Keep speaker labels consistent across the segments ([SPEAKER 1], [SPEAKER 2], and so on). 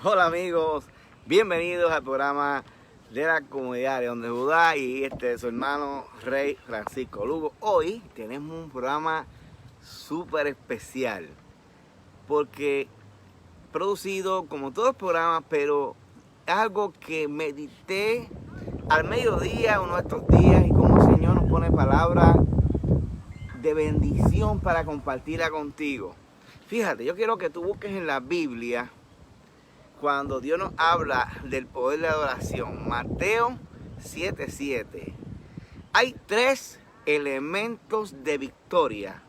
[SPEAKER 1] Hola amigos, bienvenidos al programa de la comunidad de Donde Judá y su hermano Rey Francisco Lugo. Hoy tenemos un programa súper especial porque producido como todos los programas, pero es algo que medité al mediodía uno de estos días y como el Señor nos pone palabras de bendición para compartirla contigo. Fíjate, yo quiero que tú busques en la Biblia cuando Dios nos habla del poder de la adoración. Mateo 7:7. Hay tres elementos de victoria.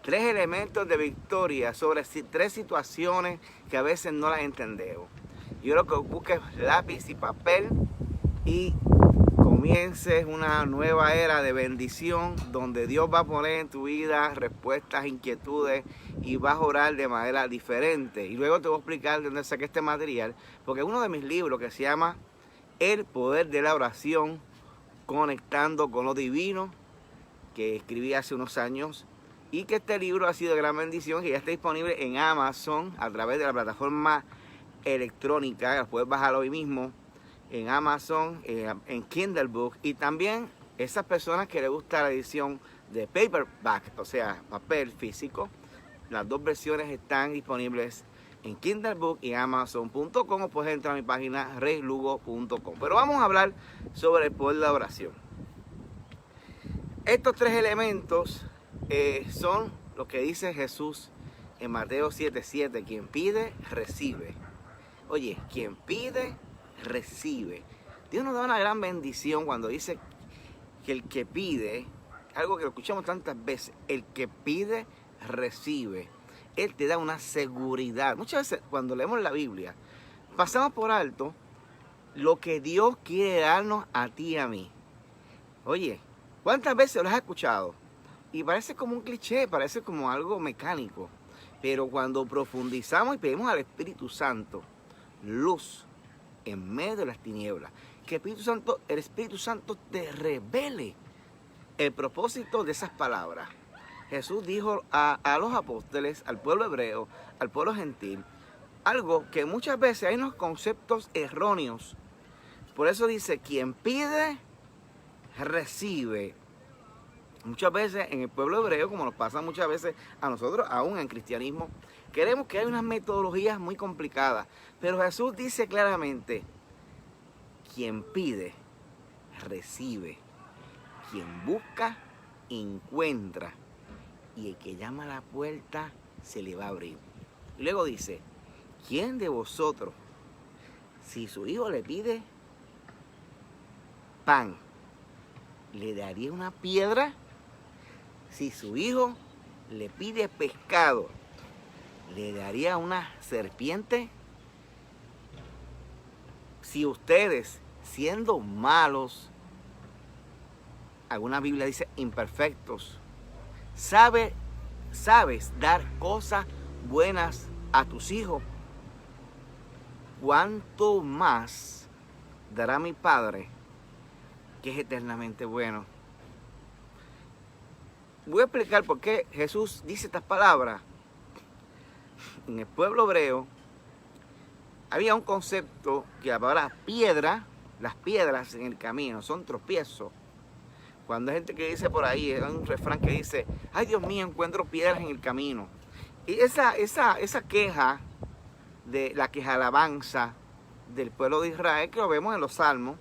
[SPEAKER 1] Tres elementos de victoria sobre tres situaciones que a veces no las entendemos. Yo quiero que busques lápiz y papel y comiences una nueva era de bendición donde Dios va a poner en tu vida respuestas, inquietudes y vas a orar de manera diferente. Y luego te voy a explicar de dónde saqué este material, porque uno de mis libros que se llama El poder de la oración, conectando con lo divino, que escribí hace unos años, y que este libro ha sido de gran bendición, que ya está disponible en Amazon a través de la plataforma electrónica, lo puedes bajar hoy mismo en Amazon, en Kindle Book, y también esas personas que les gusta la edición de paperback, o sea, papel físico, las dos versiones están disponibles en Kindle Book y Amazon.com, o puedes entrar a mi página reylugo.com. Pero vamos a hablar sobre el poder de la oración. Estos tres elementos son lo que dice Jesús en Mateo 7:7, quien pide, recibe. Oye, quien pide, recibe. Dios nos da una gran bendición cuando dice que el que pide, algo que lo escuchamos tantas veces, el que pide, recibe. Él te da una seguridad. Muchas veces cuando leemos la Biblia, pasamos por alto lo que Dios quiere darnos a ti y a mí. Oye, ¿cuántas veces lo has escuchado? Y parece como un cliché, parece como algo mecánico. Pero cuando profundizamos y pedimos al Espíritu Santo luz en medio de las tinieblas, que el Espíritu Santo te revele el propósito de esas palabras. Jesús dijo a los apóstoles, al pueblo hebreo, al pueblo gentil, algo que muchas veces hay unos conceptos erróneos. Por eso dice, quien pide, recibe. Muchas veces en el pueblo hebreo, como nos pasa muchas veces a nosotros, aún en cristianismo, queremos que hay unas metodologías muy complicadas. Pero Jesús dice claramente, quien pide, recibe. Quien busca, encuentra. Y el que llama a la puerta, se le va a abrir. Y luego dice, ¿quién de vosotros, si su hijo le pide pan, le daría una piedra? Si su hijo le pide pescado, ¿le daría una serpiente? Si ustedes, siendo malos, alguna Biblia dice imperfectos, sabes dar cosas buenas a tus hijos, ¿cuánto más dará mi Padre, que es eternamente bueno? Voy a explicar por qué Jesús dice estas palabras. En el pueblo hebreo había un concepto que la palabra piedra, las piedras en el camino son tropiezos. Cuando hay gente que dice por ahí, hay un refrán que dice, ay Dios mío, encuentro piedras en el camino. Y esa queja, de la queja alabanza del pueblo de Israel, que lo vemos en los Salmos,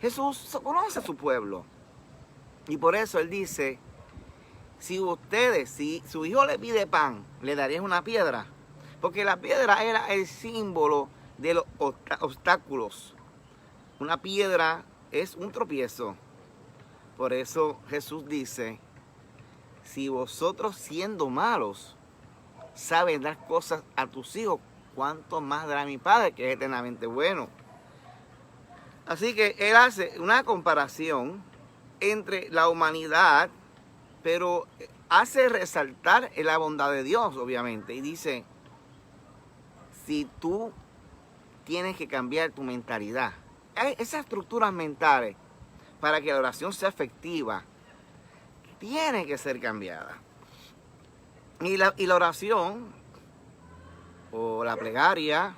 [SPEAKER 1] Jesús conoce a su pueblo. Y por eso Él dice, si su hijo le pide pan, ¿le darías una piedra? Porque la piedra era el símbolo de los obstáculos. Una piedra es un tropiezo. Por eso Jesús dice, si vosotros siendo malos saben dar cosas a tus hijos, ¿cuánto más dará mi Padre, que es eternamente bueno? Así que Él hace una comparación entre la humanidad, pero hace resaltar la bondad de Dios, obviamente. Y dice, si tú tienes que cambiar tu mentalidad, esas estructuras mentales, para que la oración sea efectiva, tiene que ser cambiada. Y la oración, o la plegaria,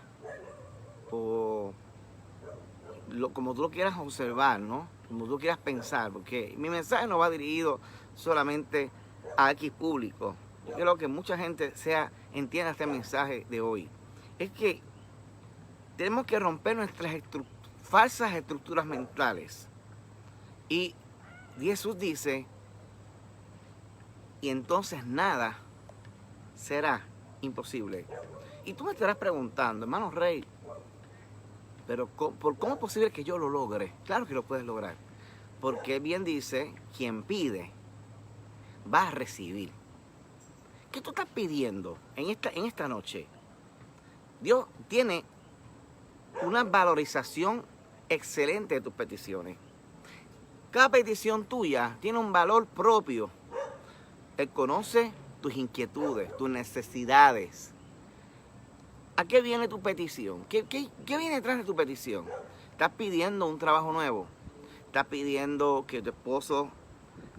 [SPEAKER 1] o como tú lo quieras observar, ¿no? Como tú quieras pensar, porque mi mensaje no va dirigido solamente a X público. Yo quiero que mucha gente entienda este mensaje de hoy. Es que tenemos que romper nuestras falsas estructuras mentales. Y Jesús dice, y entonces nada será imposible. Y tú me estarás preguntando, hermano Rey, pero ¿cómo es posible que yo lo logre? Claro que lo puedes lograr. Porque bien dice, quien pide, va a recibir. ¿Qué tú estás pidiendo en esta noche? Dios tiene una valorización excelente de tus peticiones. Cada petición tuya tiene un valor propio. Él conoce tus inquietudes, tus necesidades. ¿A qué viene tu petición? ¿Qué viene detrás de tu petición? ¿Estás pidiendo un trabajo nuevo? ¿Estás pidiendo que tu esposo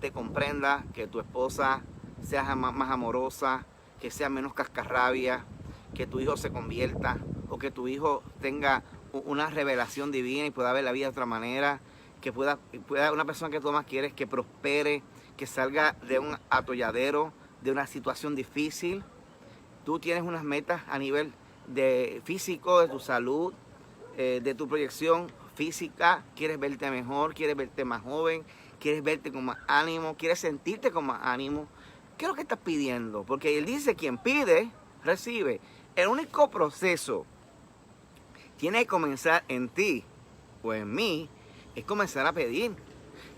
[SPEAKER 1] te comprenda, que tu esposa sea más amorosa, que sea menos cascarrabia, que tu hijo se convierta o que tu hijo tenga una revelación divina y pueda ver la vida de otra manera, que pueda una persona que tú más quieres que prospere, que salga de un atolladero, de una situación difícil? Tú tienes unas metas a nivel de físico, de tu salud, de tu proyección física, quieres verte mejor, quieres verte más joven, quieres verte con más ánimo, quieres sentirte con más ánimo. ¿Qué es lo que estás pidiendo? Porque Él dice, quien pide, recibe. El único proceso tiene que comenzar en ti o en mí, es comenzar a pedir.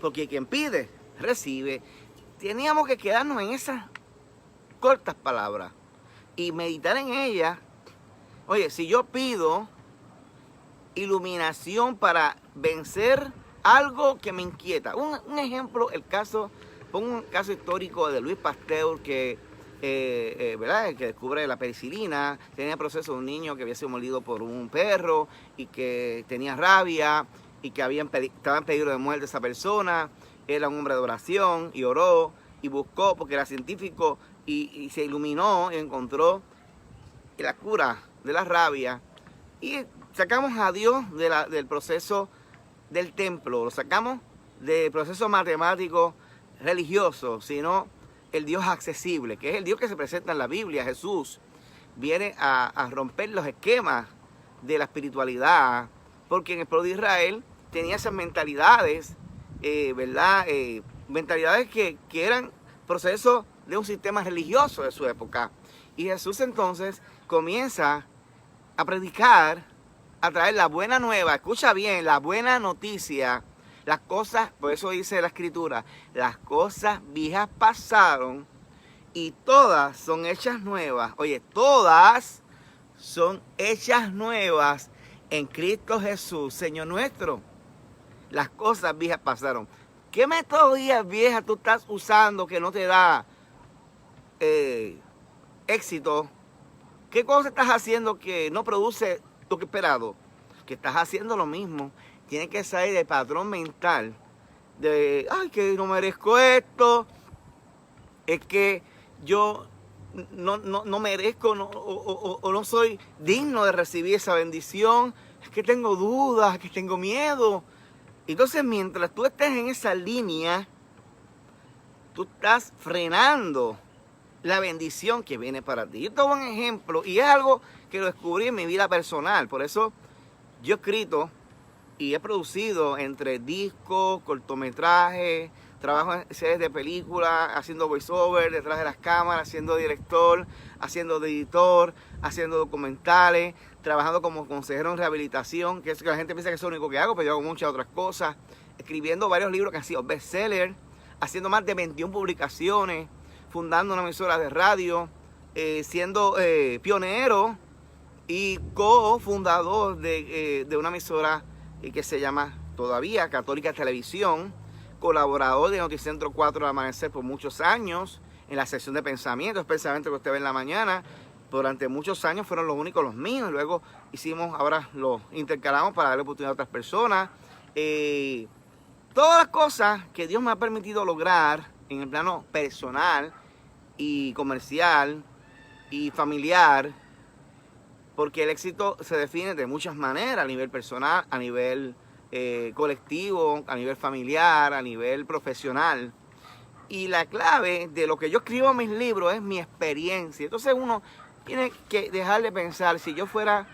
[SPEAKER 1] Porque quien pide, recibe. Teníamos que quedarnos en esas cortas palabras y meditar en ellas. Oye, si yo pido iluminación para vencer algo que me inquieta. Un ejemplo, pongo un caso histórico de Louis Pasteur ¿verdad? Que descubre la penicilina. Tenía el proceso de un niño que había sido molido por un perro y que tenía rabia y que estaba en peligro de muerte esa persona. Era un hombre de oración y oró y buscó porque era científico y se iluminó y encontró la cura de la rabia. Y sacamos a Dios del proceso del templo, lo sacamos del proceso matemático religioso, sino el Dios accesible, que es el Dios que se presenta en la Biblia. Jesús viene a romper los esquemas de la espiritualidad, porque en el pueblo de Israel tenía esas mentalidades, ¿verdad? Mentalidades que eran procesos de un sistema religioso de su época. Y Jesús entonces comienza a predicar, a traer la buena nueva, escucha bien, la buena noticia. Las cosas, por eso dice la Escritura, las cosas viejas pasaron y todas son hechas nuevas. Oye, todas son hechas nuevas en Cristo Jesús, Señor nuestro. Las cosas viejas pasaron. ¿Qué metodologías viejas tú estás usando que no te da éxito? ¿Qué cosa estás haciendo que no produce lo que esperado? Que estás haciendo lo mismo. Tienes que salir del patrón mental de, ay, que no merezco esto, es que yo no merezco o no soy digno de recibir esa bendición, es que tengo dudas, es que tengo miedo. Entonces, mientras tú estés en esa línea, tú estás frenando la bendición que viene para ti. Yo te doy un ejemplo, y es algo que lo descubrí en mi vida personal. Por eso yo he escrito y he producido entre discos, cortometrajes, trabajo en series de películas, haciendo voiceover detrás de las cámaras, siendo director, haciendo de editor, haciendo documentales, trabajando como consejero en rehabilitación, que es que la gente piensa que es lo único que hago, pero yo hago muchas otras cosas, escribiendo varios libros que han sido bestsellers, haciendo más de 21 publicaciones, fundando una emisora de radio, siendo pionero y cofundador de una emisora que se llama todavía Católica Televisión, colaborador de Noticentro 4 al Amanecer por muchos años, en la sección de pensamientos, pensamientos que usted ve en la mañana. Durante muchos años fueron los únicos los míos, luego ahora los intercalamos para darle oportunidad a otras personas. Todas las cosas que Dios me ha permitido lograr en el plano personal y comercial y familiar, porque el éxito se define de muchas maneras, a nivel personal, a nivel colectivo, a nivel familiar, a nivel profesional. Y la clave de lo que yo escribo en mis libros es mi experiencia. Entonces uno tiene que dejar de pensar, si yo fuera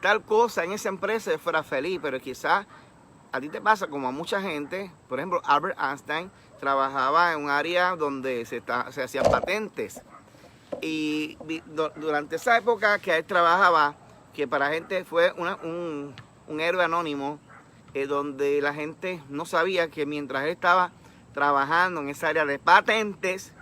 [SPEAKER 1] tal cosa en esa empresa, yo fuera feliz, pero quizás a ti te pasa como a mucha gente. Por ejemplo, Albert Einstein trabajaba en un área donde se hacían patentes. Y durante esa época que él trabajaba, que para gente fue un héroe anónimo, donde la gente no sabía que mientras él estaba trabajando en esa área de patentes,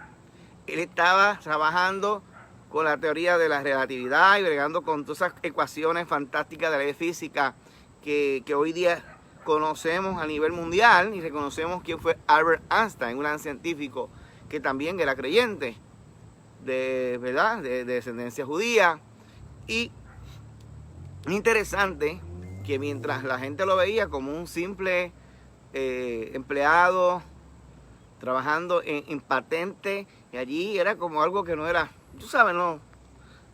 [SPEAKER 1] él estaba trabajando con la teoría de la relatividad y bregando con todas esas ecuaciones fantásticas de la física que hoy día conocemos a nivel mundial, y reconocemos quién fue Albert Einstein, un gran científico que también era creyente, ¿verdad? De descendencia judía. Y interesante que mientras la gente lo veía como un simple empleado trabajando en patente, y allí era como algo que no era, tú sabes, no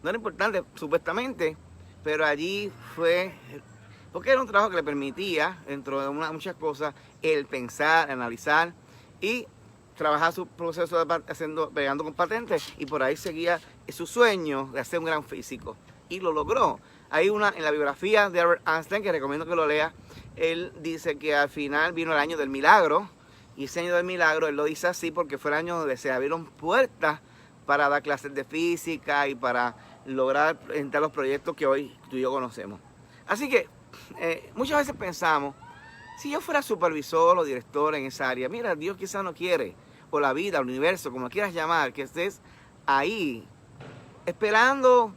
[SPEAKER 1] era importante supuestamente, pero allí fue, porque era un trabajo que le permitía, dentro de muchas cosas, el pensar, analizar y trabajar su proceso de pegando con patentes, y por ahí seguía su sueño de ser un gran físico, y lo logró. Hay una en la biografía de Albert Einstein que recomiendo que lo lea. Él dice que al final vino el año del milagro, y ese año del milagro él lo dice así porque fue el año donde se abrieron puertas para dar clases de física y para lograr presentar los proyectos que hoy tú y yo conocemos. Así que muchas veces pensamos, si yo fuera supervisor o director en esa área, mira, Dios quizás no quiere, o la vida, el universo, como quieras llamar, que estés ahí esperando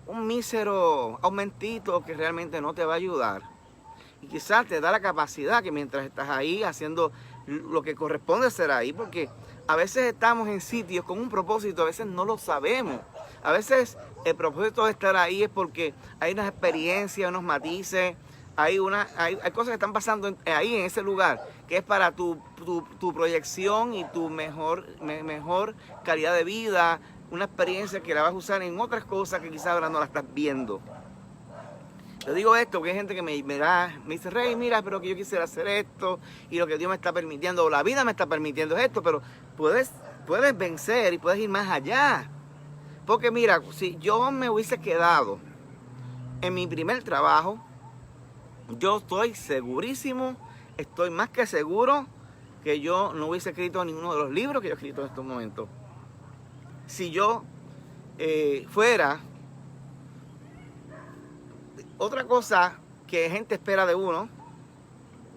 [SPEAKER 1] un mísero aumentito que realmente no te va a ayudar. Y quizás te da la capacidad que mientras estás ahí haciendo lo que corresponde ser ahí, porque a veces estamos en sitios con un propósito, a veces no lo sabemos. A veces el propósito de estar ahí es porque hay unas experiencias, unos matices, hay cosas que están pasando ahí en ese lugar, que es para tu proyección y tu mejor calidad de vida, una experiencia que la vas a usar en otras cosas que quizás ahora no la estás viendo. Te digo esto porque hay gente que me dice, Rey, mira, pero que yo quisiera hacer esto, y lo que Dios me está permitiendo, o la vida me está permitiendo es esto, pero puedes vencer y puedes ir más allá. Porque mira, si yo me hubiese quedado en mi primer trabajo, yo estoy segurísimo, estoy más que seguro que yo no hubiese escrito ninguno de los libros que yo he escrito en estos momentos. Si yo fuera otra cosa que gente espera de uno,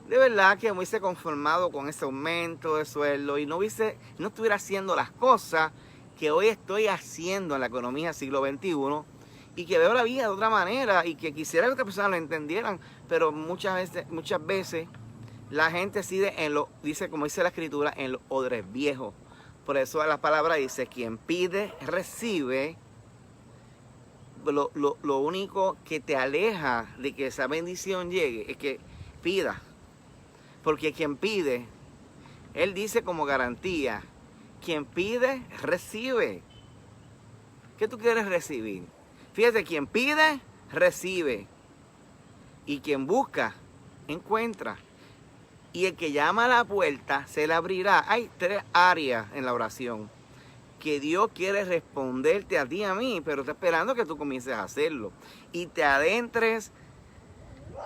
[SPEAKER 1] de verdad que me hubiese conformado con ese aumento de sueldo y no estuviera haciendo las cosas que hoy estoy haciendo en la economía del siglo XXI, y que veo la vida de otra manera, y que quisiera que otras personas lo entendieran, pero muchas veces la gente dice, como dice la escritura, en los odres viejos. Por eso la palabra dice, quien pide, recibe. Lo único que te aleja de que esa bendición llegue es que pida. Porque quien pide, él dice como garantía, quien pide, recibe. ¿Qué tú quieres recibir? Fíjate, quien pide, recibe. Y quien busca, encuentra. Y el que llama a la puerta, se le abrirá. Hay 3 áreas en la oración que Dios quiere responderte a ti y a mí, pero está esperando que tú comiences a hacerlo. Y te adentres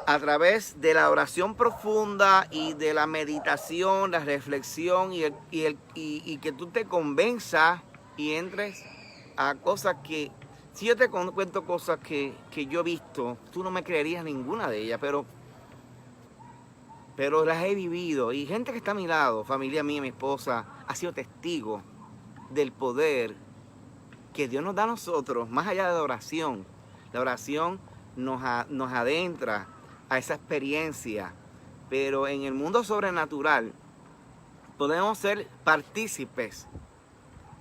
[SPEAKER 1] a través de la oración profunda y de la meditación, la reflexión, y que tú te convenzas y entres a cosas que, si yo te cuento cosas que yo he visto, tú no me creerías ninguna de ellas, pero las he vivido. Y gente que está a mi lado, familia mía, mi esposa, ha sido testigo del poder que Dios nos da a nosotros, más allá de la oración. La oración nos adentra a esa experiencia, pero en el mundo sobrenatural podemos ser partícipes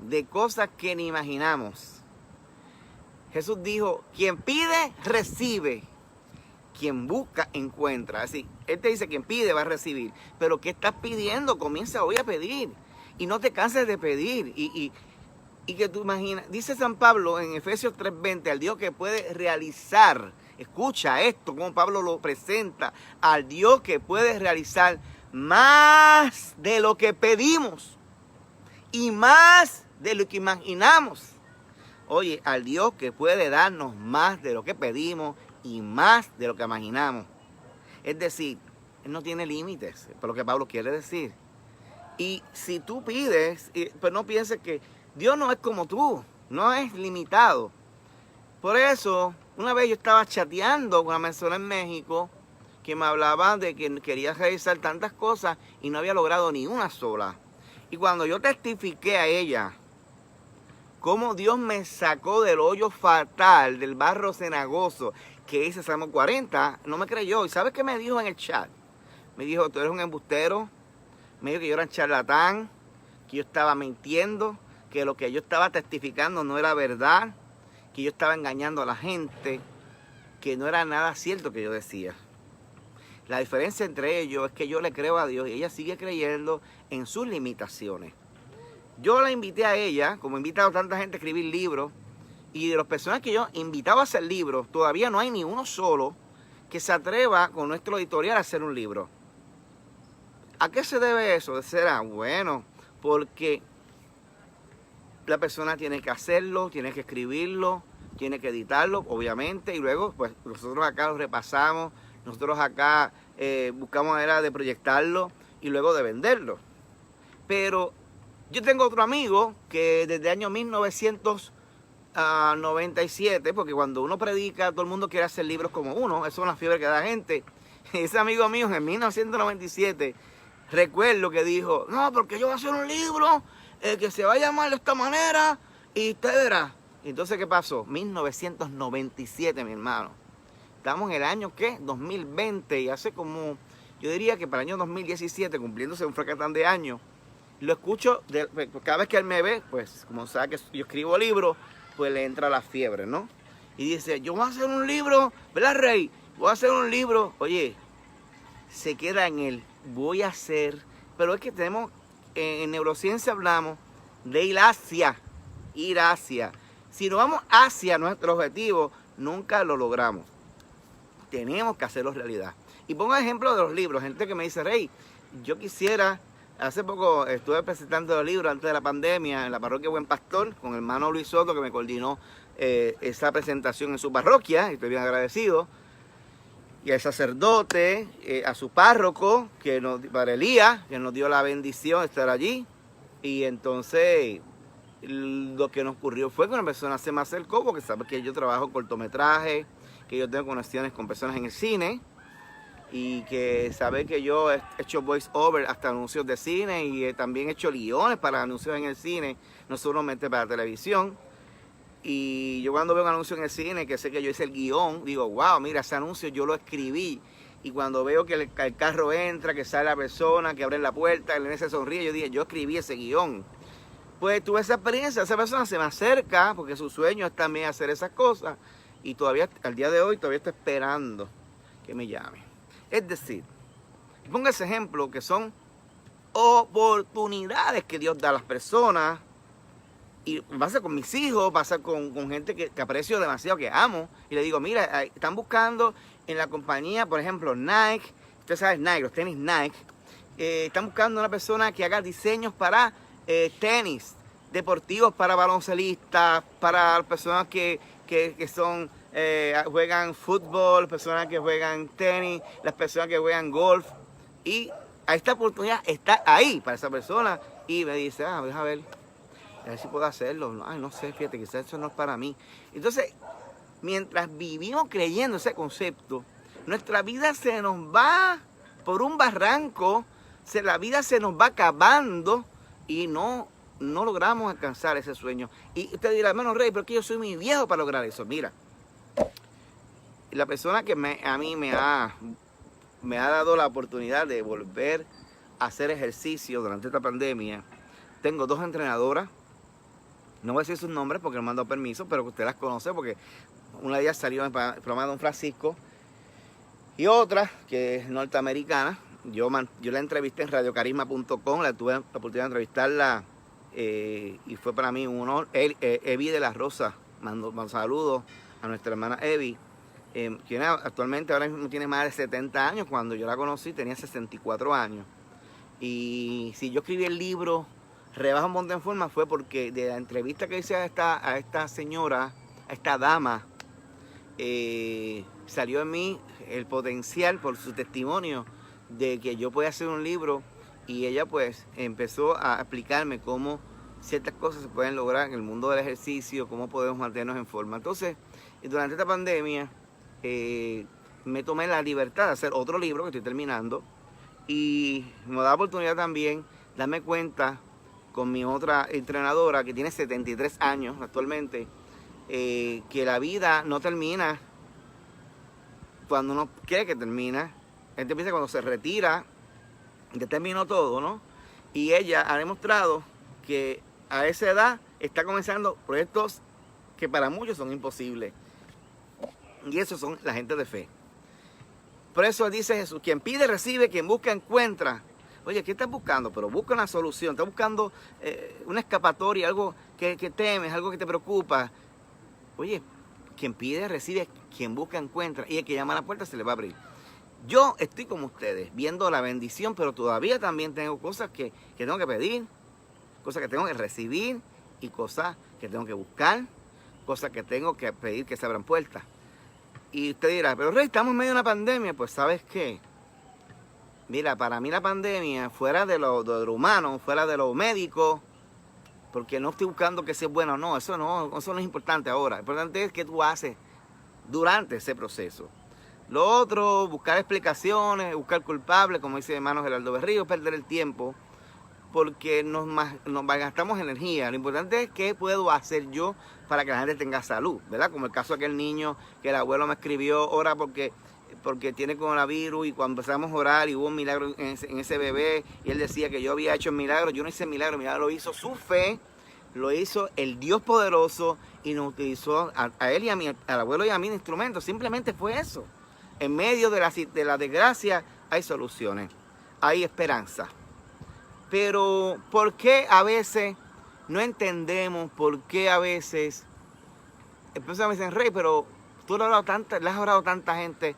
[SPEAKER 1] de cosas que ni imaginamos. Jesús dijo, quien pide, recibe. Quien busca, encuentra. Así, Él te dice, quien pide va a recibir. Pero ¿qué estás pidiendo? Comienza hoy a pedir. Y no te canses de pedir. Y y que tú imaginas, dice San Pablo en Efesios 3:20, al Dios que puede realizar, escucha esto, como Pablo lo presenta, al Dios que puede realizar más de lo que pedimos y más de lo que imaginamos. Oye, al Dios que puede darnos más de lo que pedimos y más de lo que imaginamos. Es decir, Él no tiene límites, por lo que Pablo quiere decir. Y si tú pides, pues no pienses que Dios no es como tú, no es limitado. Por eso, una vez yo estaba chateando con una persona en México que me hablaba de que quería realizar tantas cosas y no había logrado ni una sola. Y cuando yo testifiqué a ella cómo Dios me sacó del hoyo fatal, del barro cenagoso, que hice Salmo 40, no me creyó. ¿Y sabes qué me dijo en el chat? Me dijo, tú eres un embustero. Me dijo que yo era un charlatán, que yo estaba mintiendo, que lo que yo estaba testificando no era verdad, que yo estaba engañando a la gente, que no era nada cierto que yo decía. La diferencia entre ellos es que yo le creo a Dios y ella sigue creyendo en sus limitaciones. Yo la invité a ella, como he invitado a tanta gente a escribir libros, y de las personas que yo invitaba a hacer libros, todavía no hay ni uno solo que se atreva con nuestro editorial a hacer un libro. ¿A qué se debe eso? Será bueno, porque la persona tiene que hacerlo, tiene que escribirlo, tiene que editarlo, obviamente, y luego pues nosotros acá lo repasamos, nosotros acá buscamos manera de proyectarlo y luego de venderlo. Pero yo tengo otro amigo que desde el año 1997, porque cuando uno predica, todo el mundo quiere hacer libros como uno, eso es una fiebre que da la gente. Ese amigo mío en 1997, recuerdo que dijo, no, porque yo voy a hacer un libro que se va a llamar de esta manera y usted verá. Entonces, ¿qué pasó? 1997, mi hermano. Estamos en el año, ¿qué? 2020, y hace como, yo diría que para el año 2017, cumpliéndose un fracatán de años, lo escucho, cada vez que él me ve, pues como sabe que yo escribo libros, pues le entra la fiebre, ¿no? Y dice, yo voy a hacer un libro, ¿verdad, Rey? Voy a hacer un libro. Oye, se queda en él, voy a hacer, pero es que tenemos, en neurociencia hablamos de ir hacia. Si no vamos hacia nuestro objetivo, nunca lo logramos. Tenemos que hacerlo realidad. Y pongo ejemplo de los libros, gente que me dice, Rey, yo quisiera, hace poco estuve presentando el libro antes de la pandemia en la parroquia Buen Pastor, con el hermano Luis Soto, que me coordinó esa presentación en su parroquia, y estoy bien agradecido. Y al sacerdote, a su párroco, para Elías, que nos dio la bendición de estar allí. Y entonces lo que nos ocurrió fue que una persona se me acercó, porque sabe que yo trabajo cortometraje, que yo tengo conexiones con personas en el cine, y que sabe que yo he hecho voice over hasta anuncios de cine, y también he hecho guiones para anuncios en el cine, no solamente para televisión. Y yo cuando veo un anuncio en el cine, que sé que yo hice el guión, digo, wow, mira, ese anuncio yo lo escribí. Y cuando veo que el carro entra, que sale la persona, que abre la puerta, el nene se sonríe, yo dije, yo escribí ese guión. Pues tuve esa experiencia, esa persona se me acerca, porque su sueño es también hacer esas cosas. Y todavía, al día de hoy, todavía está esperando que me llame. Es decir, ponga ese ejemplo, que son oportunidades que Dios da a las personas. Y pasa con mis hijos, pasa con gente que aprecio demasiado, que amo. Y le digo, mira, están buscando en la compañía, por ejemplo, Nike. Usted sabe Nike, los tenis Nike. Están buscando una persona que haga diseños para tenis deportivos, para baloncelistas, para personas que son, juegan fútbol, personas que juegan tenis, las personas que juegan golf. Y esta oportunidad está ahí para esa persona. Y me dice, deja ver si puedo hacerlo. Ay, no sé, fíjate, quizás eso no es para mí. Entonces, mientras vivimos creyendo ese concepto, nuestra vida se nos va por un barranco, la vida se nos va acabando y no logramos alcanzar ese sueño. Y usted dirá, hermano Rey, pero es que yo soy muy viejo para lograr eso. Mira, la persona que a mí me ha dado la oportunidad de volver a hacer ejercicio durante esta pandemia, tengo 2 entrenadoras. No voy a decir sus nombres porque no me han dado permiso, pero que usted las conoce porque una de ellas salió en el programa de Don Francisco y otra que es norteamericana. Yo la entrevisté en radiocarisma.com, tuve la oportunidad de entrevistarla y fue para mí un honor. Evi de la Rosa, mando saludos a nuestra hermana Evi, quien actualmente ahora mismo tiene más de 70 años. Cuando yo la conocí tenía 64 años. Y si yo escribí el libro Rebaja un Montón en Forma fue porque de la entrevista que hice a esta señora, a esta dama, salió en mí el potencial por su testimonio de que yo podía hacer un libro, y ella pues empezó a explicarme cómo ciertas cosas se pueden lograr en el mundo del ejercicio, cómo podemos mantenernos en forma. Entonces, durante esta pandemia me tomé la libertad de hacer otro libro que estoy terminando, y me da la oportunidad también darme cuenta con mi otra entrenadora que tiene 73 años actualmente, que la vida no termina cuando uno cree que termina. Él empieza cuando se retira, ya terminó todo, ¿no? Y ella ha demostrado que a esa edad está comenzando proyectos que para muchos son imposibles. Y esos son la gente de fe. Por eso dice Jesús, quien pide recibe, quien busca encuentra. Oye, ¿qué estás buscando? Pero busca una solución, estás buscando una escapatoria, algo que temes, algo que te preocupa. Oye, quien pide recibe, quien busca encuentra, y el que llama a la puerta se le va a abrir. Yo estoy como ustedes, viendo la bendición, pero todavía también tengo cosas que tengo que pedir, cosas que tengo que recibir, y cosas que tengo que buscar, cosas que tengo que pedir que se abran puertas. Y usted dirá, pero Rey, estamos en medio de una pandemia. Pues ¿sabes qué? Mira, para mí la pandemia, fuera de lo humano, fuera de lo médico, porque no estoy buscando que sea bueno o no, eso no es importante ahora. Lo importante es qué tú haces durante ese proceso. Lo otro, buscar explicaciones, buscar culpables, como dice hermano Gerardo Berrío, perder el tiempo, porque nos gastamos energía. Lo importante es qué puedo hacer yo para que la gente tenga salud, ¿verdad? Como el caso de aquel niño que el abuelo me escribió, ora porque tiene coronavirus, y cuando empezamos a orar y hubo un milagro en ese bebé, y él decía que yo había hecho el milagro. Yo no hice el milagro lo hizo su fe, lo hizo el Dios poderoso, y nos utilizó a él y a mí, al abuelo y a mí de instrumento. Simplemente fue eso. En medio de la desgracia hay soluciones, hay esperanza. Pero ¿por qué a veces no entendemos? ¿Por qué a veces me dicen, Rey, pero tú le has orado a tanta gente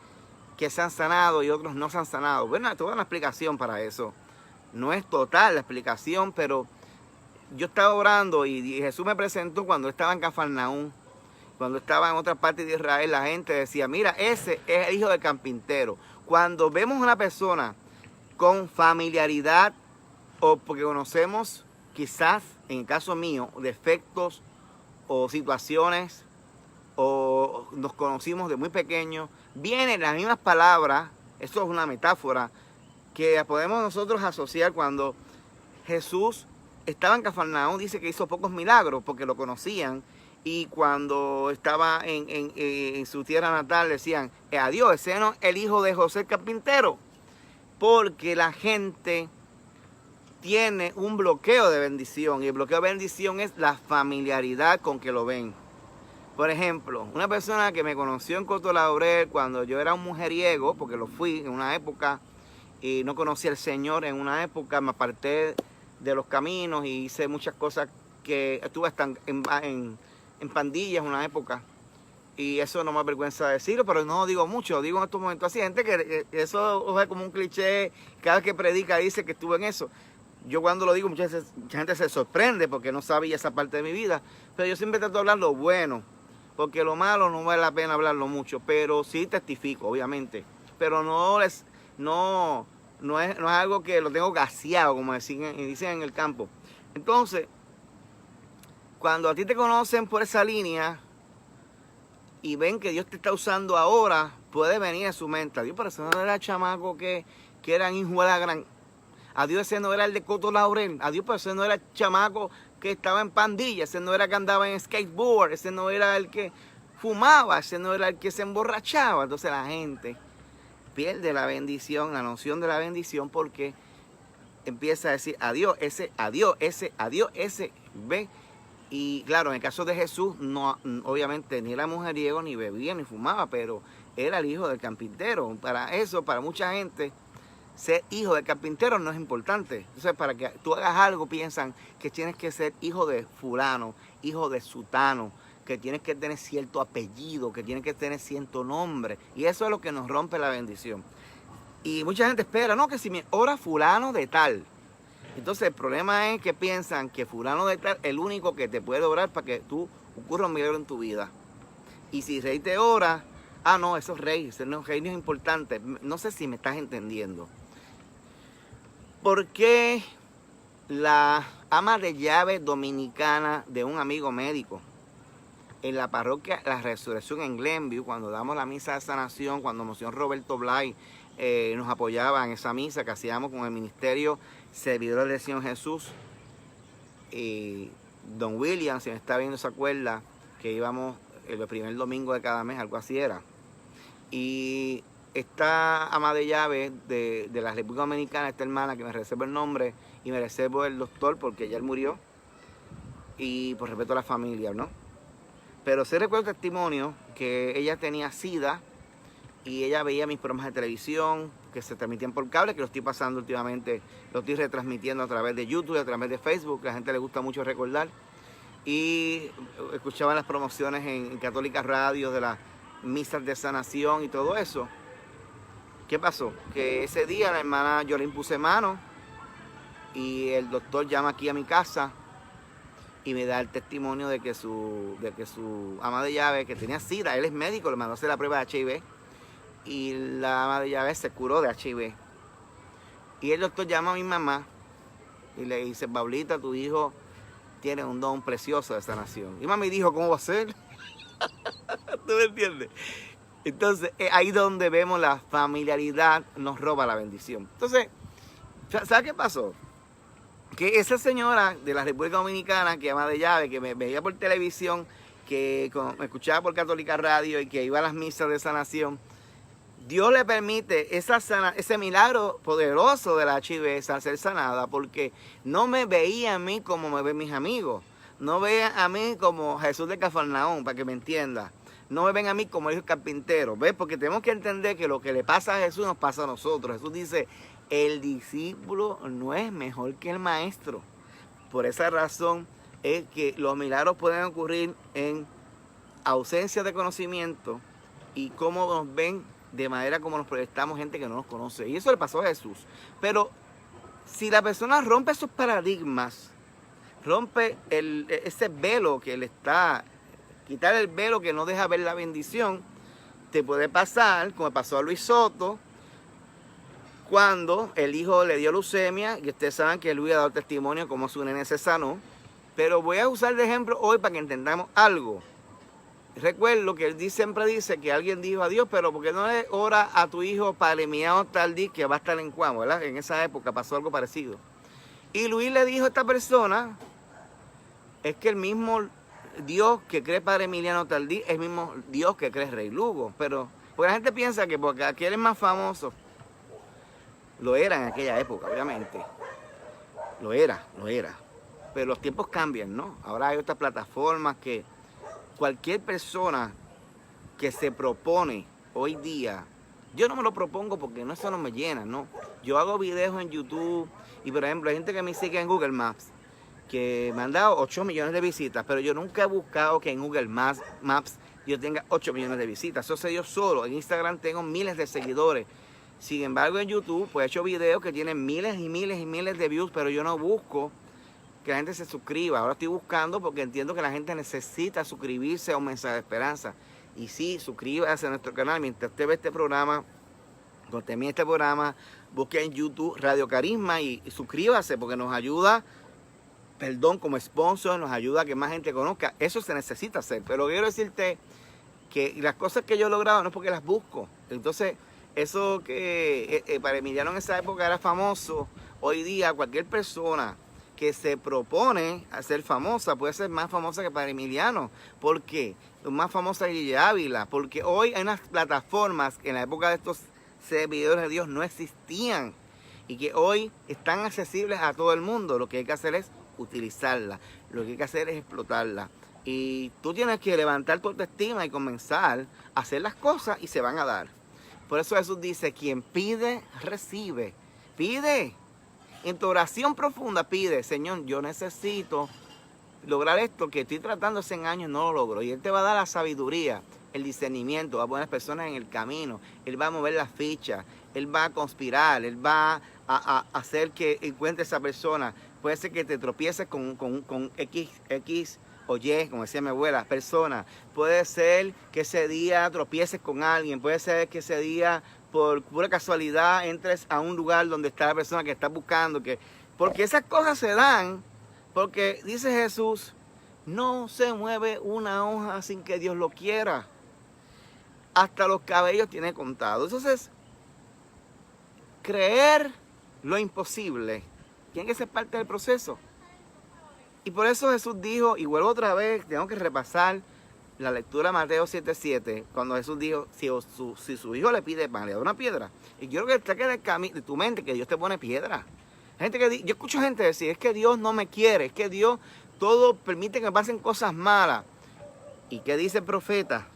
[SPEAKER 1] que se han sanado y otros no se han sanado? Bueno, te voy a dar una explicación para eso. No es total la explicación, pero yo estaba orando y Jesús me presentó cuando estaba en Cafarnaúm. Cuando estaba en otra parte de Israel, la gente decía, mira, ese es el hijo del carpintero. Cuando vemos a una persona con familiaridad, o porque conocemos quizás, en el caso mío, defectos o situaciones, o nos conocimos de muy pequeños, vienen las mismas palabras. Esto es una metáfora que podemos nosotros asociar. Cuando Jesús estaba en Cafarnaúm, dice que hizo pocos milagros porque lo conocían. Y cuando estaba en su tierra natal decían, adiós, ese no es el hijo de José el carpintero. Porque la gente tiene un bloqueo de bendición, y el bloqueo de bendición es la familiaridad con que lo ven. Por ejemplo, una persona que me conoció en Coto Laurel cuando yo era un mujeriego, porque lo fui en una época, y no conocí al Señor en una época, me aparté de los caminos y hice muchas cosas, que estuve hasta en pandillas una época, y eso no me avergüenza decirlo, pero no digo mucho, digo en estos momentos así. Gente que eso es como un cliché, cada vez que predica dice que estuve en eso. Yo cuando lo digo, mucha gente se sorprende porque no sabía esa parte de mi vida, pero yo siempre trato de hablar lo bueno, porque lo malo no vale la pena hablarlo mucho, pero sí testifico, obviamente, pero no es algo que lo tengo gaseado, como dicen en el campo. Entonces, cuando a ti te conocen por esa línea y ven que Dios te está usando ahora, puede venir a su mente, Dios, pero ese no era el chamaco que era hijo de la gran. Adiós, ese no era el de Coto Laurel. Adiós, pero ese no era el chamaco que estaba en pandilla. Ese no era el que andaba en skateboard. Ese no era el que fumaba. Ese no era el que se emborrachaba. Entonces la gente pierde la bendición, la noción de la bendición, porque empieza a decir adiós, ese, ve. Y claro, en el caso de Jesús, no, obviamente ni era mujeriego, ni bebía, ni fumaba, pero era el hijo del carpintero. Para eso, para mucha gente, ser hijo de carpintero no es importante. Entonces, para que tú hagas algo, piensan que tienes que ser hijo de fulano, hijo de sutano, que tienes que tener cierto apellido, que tienes que tener cierto nombre. Y eso es lo que nos rompe la bendición. Y mucha gente espera, no, que si me ora fulano de tal. Entonces el problema es que piensan que fulano de tal es el único que te puede orar para que tú ocurra un milagro en tu vida. Y si rey te ora, no, eso es rey, ese no, rey no es importante. No sé si me estás entendiendo. ¿Por qué la ama de llave dominicana de un amigo médico en la parroquia La Resurrección en Glenview, cuando damos la misa de sanación, cuando Monseñor Roberto Blay nos apoyaba en esa misa que hacíamos con el ministerio Servidores del Señor Jesús, Don William, si me está viendo, se acuerda que íbamos el primer domingo de cada mes, algo así era. Y esta ama de llave de la República Dominicana, esta hermana que me reservo el nombre y me reservo el doctor porque ya él murió, y por respeto a la familia, ¿no? Pero sí recuerdo el testimonio que ella tenía SIDA y ella veía mis programas de televisión que se transmitían por cable, que lo estoy pasando últimamente, lo estoy retransmitiendo a través de YouTube, a través de Facebook, que a la gente le gusta mucho recordar. Y escuchaba las promociones en Católica Radio de las misas de sanación y todo eso. ¿Qué pasó? Que ese día la hermana, yo le impuse mano y el doctor llama aquí a mi casa y me da el testimonio de que su ama de llave, que tenía SIDA, él es médico, le mandó a hacer la prueba de HIV y la ama de llave se curó de HIV. Y el doctor llama a mi mamá y le dice, Paulita, tu hijo tiene un don precioso de sanación. Y mami dijo, ¿cómo va a ser? ¿Tú me entiendes? Entonces, ahí donde vemos la familiaridad nos roba la bendición. Entonces, ¿sabes qué pasó? Que esa señora de la República Dominicana, que ama de llave, que me veía por televisión, que me escuchaba por Católica Radio y que iba a las misas de sanación, Dios le permite ese milagro poderoso de la HIV, ser sanada, porque no me veía a mí como me ven mis amigos. No vean a mí como Jesús de Cafarnaúm, para que me entienda. No me ven a mí como hijo carpintero, ¿ves? Porque tenemos que entender que lo que le pasa a Jesús nos pasa a nosotros. Jesús dice, el discípulo no es mejor que el maestro. Por esa razón es que los milagros pueden ocurrir en ausencia de conocimiento y cómo nos ven de manera como nos proyectamos gente que no nos conoce. Y eso le pasó a Jesús. Pero si la persona rompe esos paradigmas, rompe ese velo que le está, quitar el velo que no deja ver la bendición, te puede pasar, como pasó a Luis Soto, cuando el hijo le dio leucemia, y ustedes saben que Luis ha dado testimonio como su nene se sanó. Pero voy a usar de ejemplo hoy para que entendamos algo. Recuerdo que él siempre dice que alguien dijo a Dios, pero ¿por qué no le ora a tu hijo Paremiano tal día que va a estar en Cuamo, ¿verdad? En esa época pasó algo parecido. Y Luis le dijo a esta persona, es que el mismo Dios que cree Padre Emiliano Tardí es el mismo Dios que cree Rey Lugo. Pero porque la gente piensa que porque aquel es más famoso, lo era en aquella época, obviamente. Lo era. Pero los tiempos cambian, ¿no? Ahora hay otras plataformas que cualquier persona que se propone hoy día, yo no me lo propongo porque eso no me llena, ¿no? Yo hago videos en YouTube y, por ejemplo, hay gente que me sigue en Google Maps que me han dado 8 millones de visitas, pero yo nunca he buscado que en Google Maps yo tenga 8 millones de visitas. Eso se dio solo. En Instagram tengo miles de seguidores. Sin embargo, en YouTube pues he hecho videos que tienen miles y miles y miles de views, pero yo no busco que la gente se suscriba. Ahora estoy buscando porque entiendo que la gente necesita suscribirse a un mensaje de esperanza. Y sí, suscríbase a nuestro canal. Mientras usted ve este programa, cuando termine este programa, busque en YouTube Radio Carisma y suscríbase porque nos ayuda, como sponsor, nos ayuda a que más gente conozca. Eso se necesita hacer. Pero quiero decirte que las cosas que yo he logrado no es porque las busco. Entonces, eso que para Emiliano en esa época era famoso, hoy día cualquier persona que se propone a ser famosa puede ser más famosa que Padre Emiliano. ¿Por qué? Más famosa que Gigi Ávila. Porque hoy hay unas plataformas que en la época de estos servidores de Dios no existían y que hoy están accesibles a todo el mundo. Lo que hay que hacer es utilizarla. Lo que hay que hacer es explotarla. Y tú tienes que levantar tu autoestima y comenzar a hacer las cosas y se van a dar. Por eso Jesús dice, quien pide, recibe. Pide. En tu oración profunda pide, Señor, yo necesito lograr esto que estoy tratando hace años, no lo logro. Y Él te va a dar la sabiduría, el discernimiento, va a poner personas en el camino. Él va a mover las fichas, Él va a conspirar, Él va a hacer que encuentres a esa persona. Puede ser que te tropieces con X o Y, como decía mi abuela, persona. Puede ser que ese día tropieces con alguien. Puede ser que ese día, por pura casualidad, entres a un lugar donde está la persona que estás buscando. Porque esas cosas se dan, porque dice Jesús, no se mueve una hoja sin que Dios lo quiera. Hasta los cabellos tiene contados. Entonces, creer lo imposible tiene que ser parte del proceso. Y por eso Jesús dijo, y vuelvo otra vez, tengo que repasar la lectura de Mateo 7:7, cuando Jesús dijo, si su hijo le pide pan, le da una piedra. Y yo creo que te queda de tu mente que Dios te pone piedra. Yo escucho gente decir, es que Dios no me quiere, es que Dios todo permite que me pasen cosas malas. ¿Y qué dice el profeta?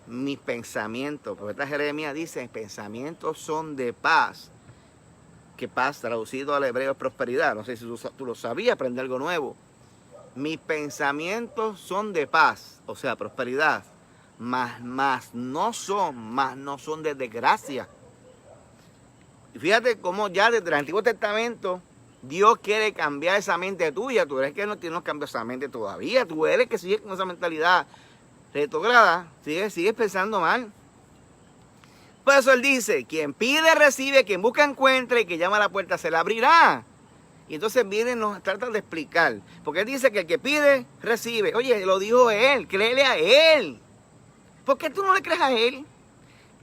[SPEAKER 1] Mis pensamientos, el profeta Jeremías dice, mis pensamientos son de paz. Que paz, traducido al hebreo, es prosperidad. No sé si tú lo sabías, aprende algo nuevo. Mis pensamientos son de paz, o sea, prosperidad. Más no son de desgracia. Y fíjate cómo ya desde el Antiguo Testamento Dios quiere cambiar esa mente tuya. Tú eres que no tienes cambiado esa mente todavía. Tú eres que sigues con esa mentalidad retrograda. Sigues pensando mal. Por eso Él dice, quien pide recibe, quien busca encuentra y quien llama a la puerta se la abrirá. Y entonces viene y nos trata de explicar. Porque Él dice que el que pide recibe. Oye, lo dijo Él, créele a Él. ¿Por qué tú no le crees a Él?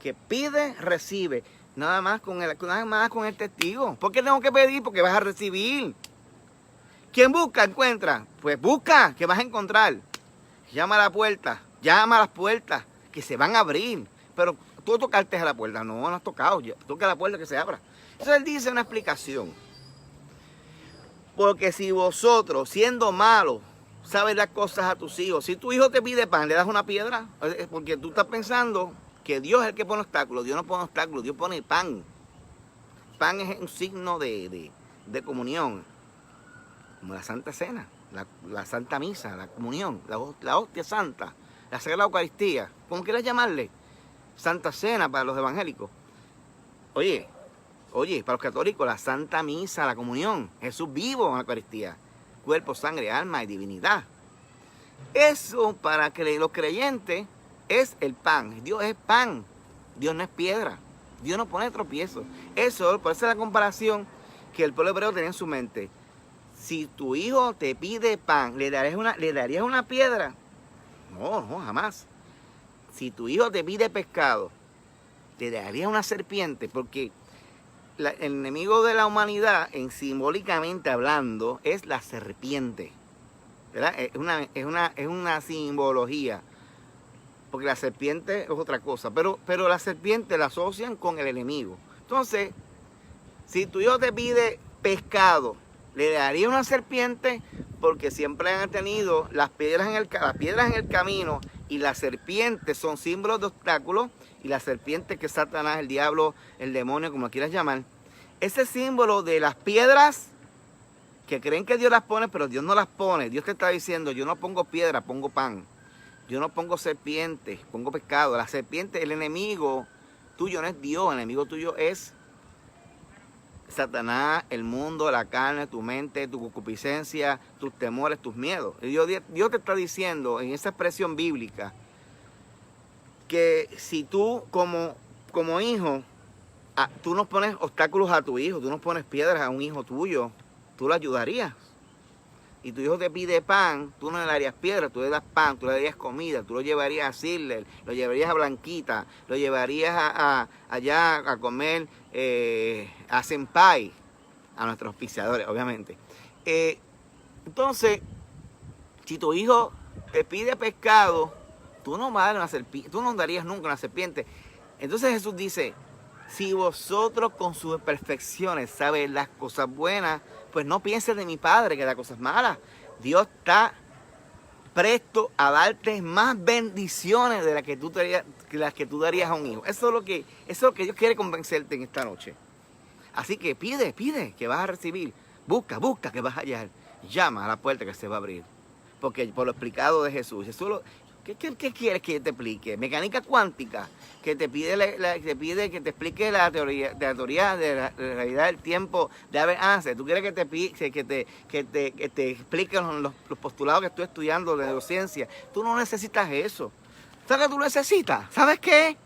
[SPEAKER 1] Que pide recibe. Nada más con el testigo. ¿Por qué tengo que pedir? Porque vas a recibir. ¿Quién busca, encuentra? Pues busca, que vas a encontrar. Llama a la puerta, llama a las puertas, que se van a abrir. Pero tú tocaste a la puerta. No has tocado. Toca a la puerta que se abra. Entonces Él dice una explicación. Porque si vosotros, siendo malos, sabes las cosas a tus hijos, si tu hijo te pide pan, ¿le das una piedra? Porque tú estás pensando que Dios es el que pone obstáculos. Dios no pone obstáculos, Dios pone pan. Pan es un signo de comunión, como la Santa Cena, la Santa Misa, la comunión, la hostia santa, la Sagrada Eucaristía, como quieras llamarle, Santa Cena para los evangélicos. Oye, para los católicos, la Santa Misa, la comunión, Jesús vivo en la Eucaristía, cuerpo, sangre, alma y divinidad. Eso para que los creyentes es el pan. Dios es pan. Dios no es piedra. Dios no pone tropiezo. Eso, por esa es la comparación que el pueblo hebreo tenía en su mente. Si tu hijo te pide pan, ¿le darías una piedra? No, jamás. Si tu hijo te pide pescado, ¿le darías una serpiente? Porque el enemigo de la humanidad, simbólicamente hablando, es la serpiente. ¿Verdad? Es una simbología. Porque la serpiente es otra cosa. Pero la serpiente la asocian con el enemigo. Entonces, si tu hijo te pide pescado, ¿le daría una serpiente? Porque siempre han tenido las piedras en el camino y las serpientes son símbolos de obstáculos. Y la serpiente que es Satanás, el diablo, el demonio, como lo quieras llamar. Ese símbolo de las piedras que creen que Dios las pone, pero Dios no las pone. Dios te está diciendo, yo no pongo piedra, pongo pan. Yo no pongo serpientes, pongo pescado. La serpiente, el enemigo tuyo no es Dios, el enemigo tuyo es Satanás, el mundo, la carne, tu mente, tu concupiscencia, tus temores, tus miedos. Y Dios te está diciendo en esa expresión bíblica que si tú como hijo, tú no pones obstáculos a tu hijo, tú no pones piedras a un hijo tuyo, tú lo ayudarías. Y tu hijo te pide pan, tú no le darías piedra, tú le das pan, tú le darías comida, tú lo llevarías a Sidler, lo llevarías a Blanquita, lo llevarías allá a comer a Senpai, a nuestros auspiciadores, obviamente. Entonces, si tu hijo te pide pescado, tú no darías nunca una serpiente. Entonces Jesús dice, si vosotros con sus perfecciones sabéis las cosas buenas, pues no pienses de mi Padre que da cosas malas. Dios está presto a darte más bendiciones de las que tú darías a un hijo. Eso es lo que Dios quiere convencerte en esta noche. Así que pide que vas a recibir. Busca que vas a hallar. Llama a la puerta que se va a abrir. Porque por lo explicado de Jesús. ¿Qué quieres que te explique? Mecánica cuántica, que te pide, que te explique la teoría de la realidad del tiempo de Albert. ¿Tú quieres que te explique los postulados que estoy estudiando de neurociencia? Tú no necesitas eso. ¿Sabes qué tú necesitas? ¿Sabes qué?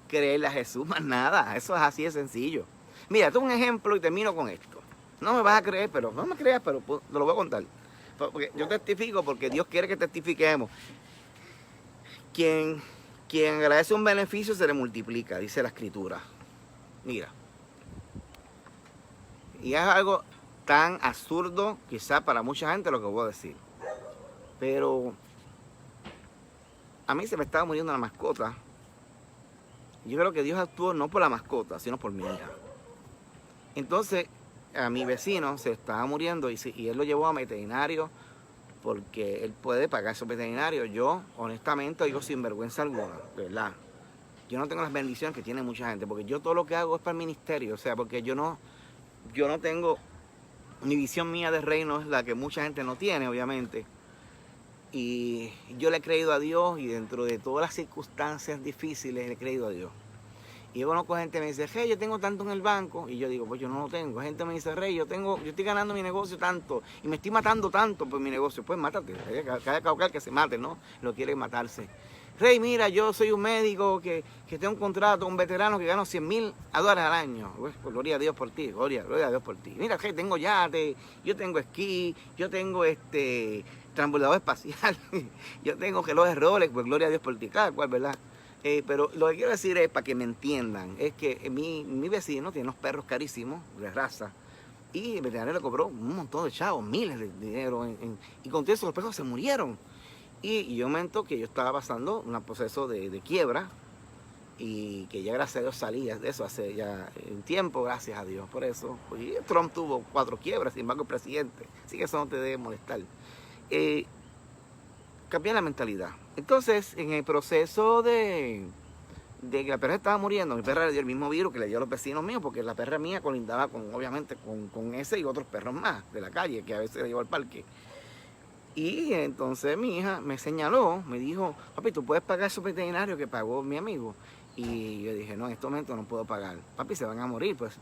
[SPEAKER 1] Creerle a Jesús, más nada. Eso es así de sencillo. Mira, esto es un ejemplo y termino con esto. No me vas a creer, pero no me creas, pero te lo voy a contar. Porque yo testifico porque Dios quiere que testifiquemos. Quien agradece un beneficio se le multiplica, dice la Escritura. Mira. Y es algo tan absurdo, quizás para mucha gente, lo que voy a decir. Pero a mí se me estaba muriendo la mascota. Yo creo que Dios actuó no por la mascota, sino por mi hija. Entonces, a mi vecino se estaba muriendo y él lo llevó a veterinario porque él puede pagar esos veterinarios. Yo, honestamente, digo sin vergüenza alguna, de verdad. Yo no tengo las bendiciones que tiene mucha gente, porque yo todo lo que hago es para el ministerio, o sea, porque yo no tengo, mi visión mía de reino es la que mucha gente no tiene, obviamente. Y yo le he creído a Dios y dentro de todas las circunstancias difíciles le he creído a Dios. Y yo conozco gente que me dice, Rey, yo tengo tanto en el banco. Y yo digo, pues yo no lo tengo. Gente me dice, Rey, yo estoy ganando mi negocio tanto y me estoy matando tanto por mi negocio. Pues mátate, cada caucal que se mate, ¿no? Lo quiere matarse. Rey, mira, yo soy un médico que tengo un contrato, un veterano que gano $100,000 al año. Pues, gloria a Dios por ti, gloria a Dios por ti. Mira, Rey, tengo yate, yo tengo esquí, yo tengo transbordador espacial, yo tengo relojes Rolex, pues gloria a Dios por ti. Cada cual, ¿verdad? Pero lo que quiero decir es, para que me entiendan, es que mi vecino tiene unos perros carísimos de raza y el veterinario le cobró un montón de chavos, miles de dinero y con todo eso los perros se murieron. Y yo momento que yo estaba pasando un proceso de quiebra y que ya gracias a Dios salí de eso hace ya un tiempo, gracias a Dios por eso. Y Trump tuvo 4 quiebras, sin embargo el presidente, así que eso no te debe molestar. Cambié la mentalidad. Entonces, en el proceso de que la perra estaba muriendo, mi perra le dio el mismo virus que le dio a los vecinos míos, porque la perra mía colindaba obviamente con ese y otros perros más de la calle, que a veces le llevó al parque. Y entonces mi hija me señaló, me dijo, papi, ¿tú puedes pagar esos veterinarios que pagó mi amigo? Y yo dije, no, en este momento no puedo pagar. Papi, se van a morir, pues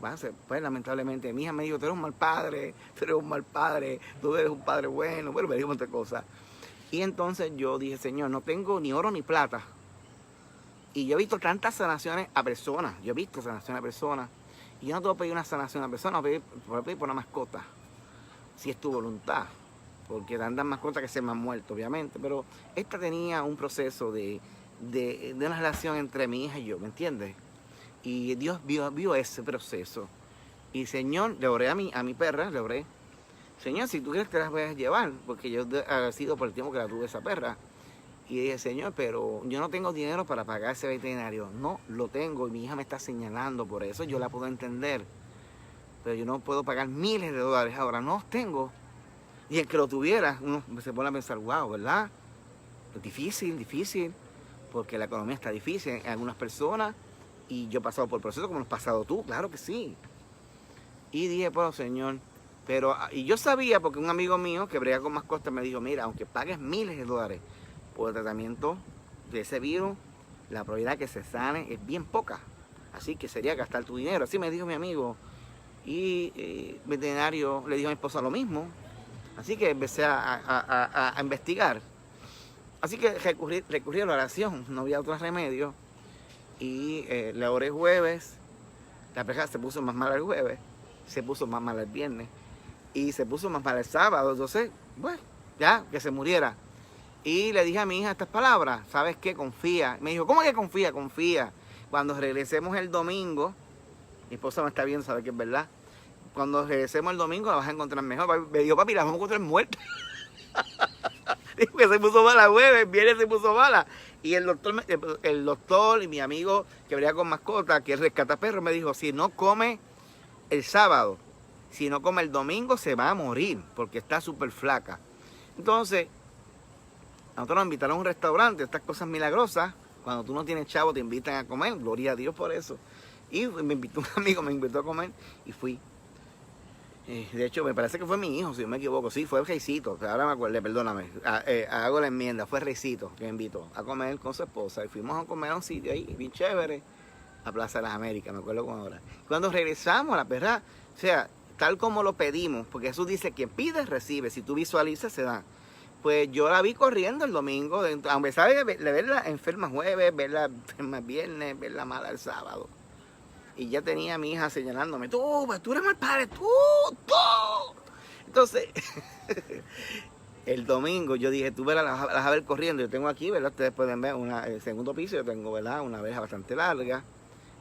[SPEAKER 1] lamentablemente. Mi hija me dijo, tú eres un mal padre, tú eres un padre bueno, bueno, me dijo muchas cosas. Y entonces yo dije, Señor, no tengo ni oro ni plata. Y yo he visto tantas sanaciones a personas. Y yo no te voy a pedir una sanación a personas, voy a pedir por una mascota. Si es tu voluntad. Porque tantas mascotas que se me han muerto, obviamente. Pero esta tenía un proceso de una relación entre mi hija y yo, ¿me entiendes? Y Dios vio ese proceso. Y Señor, le oré a mi perra, le oré. Señor, si tú quieres te las voy a llevar, porque yo agradecido por el tiempo que la tuve esa perra. Y dije, Señor, pero yo no tengo dinero para pagar ese veterinario. No lo tengo y mi hija me está señalando por eso, yo la puedo entender. Pero yo no puedo pagar miles de dólares ahora, no los tengo. Y el que lo tuviera, uno se pone a pensar, wow, ¿verdad? Es difícil, porque la economía está difícil en algunas personas. Y yo he pasado por el proceso como lo has pasado tú, claro que sí. Y dije, bueno, Señor, y yo sabía, porque un amigo mío que brega con mascotas me dijo, mira, aunque pagues miles de dólares por el tratamiento de ese virus, la probabilidad que se sane es bien poca. Así que sería gastar tu dinero. Así me dijo mi amigo. Y veterinario le dijo a mi esposa lo mismo. Así que empecé a investigar. Así que recurrí a la oración, no había otro remedio. Y le oré jueves. La perra se puso más mala el jueves, se puso más mala el viernes y se puso más mala el sábado. Entonces, bueno, ya, que se muriera. Y le dije a mi hija estas palabras, ¿sabes qué? Confía. Me dijo, ¿cómo que confía? Confía. Cuando regresemos el domingo, mi esposa me está viendo, sabe que es verdad. Cuando regresemos el domingo la vas a encontrar mejor. Me dijo, papi, la vamos a encontrar muerta. Dijo que se puso mala jueves, viernes se puso mala. Y el doctor y mi amigo que brega con mascotas, que es rescata perros, me dijo, si no come el sábado, si no come el domingo, se va a morir, porque está súper flaca. Entonces, nosotros nos invitaron a un restaurante, estas cosas milagrosas. Cuando tú no tienes chavo, te invitan a comer, gloria a Dios por eso. Y me invitó un amigo, me invitó a comer y fui. De hecho, me parece que fue mi hijo, si no me equivoco. Sí, fue Reisito, que ahora me acuerdo, perdóname. Hago la enmienda, fue Reisito que me invitó a comer con su esposa. Y fuimos a comer a un sitio ahí, bien chévere, a Plaza de las Américas, me acuerdo con ahora. Cuando regresamos, la perra, o sea, tal como lo pedimos, porque Jesús dice, quien pide, recibe. Si tú visualizas, se da. Pues yo la vi corriendo el domingo, a pesar de verla enferma jueves, verla enferma viernes, verla mala el sábado. Y ya tenía a mi hija señalándome, tú eres mal padre, tú. Entonces, el domingo yo dije, tú verás, las vas a ver corriendo. Yo tengo aquí, ¿verdad? Ustedes pueden ver el segundo piso, yo tengo, ¿verdad? Una verja bastante larga.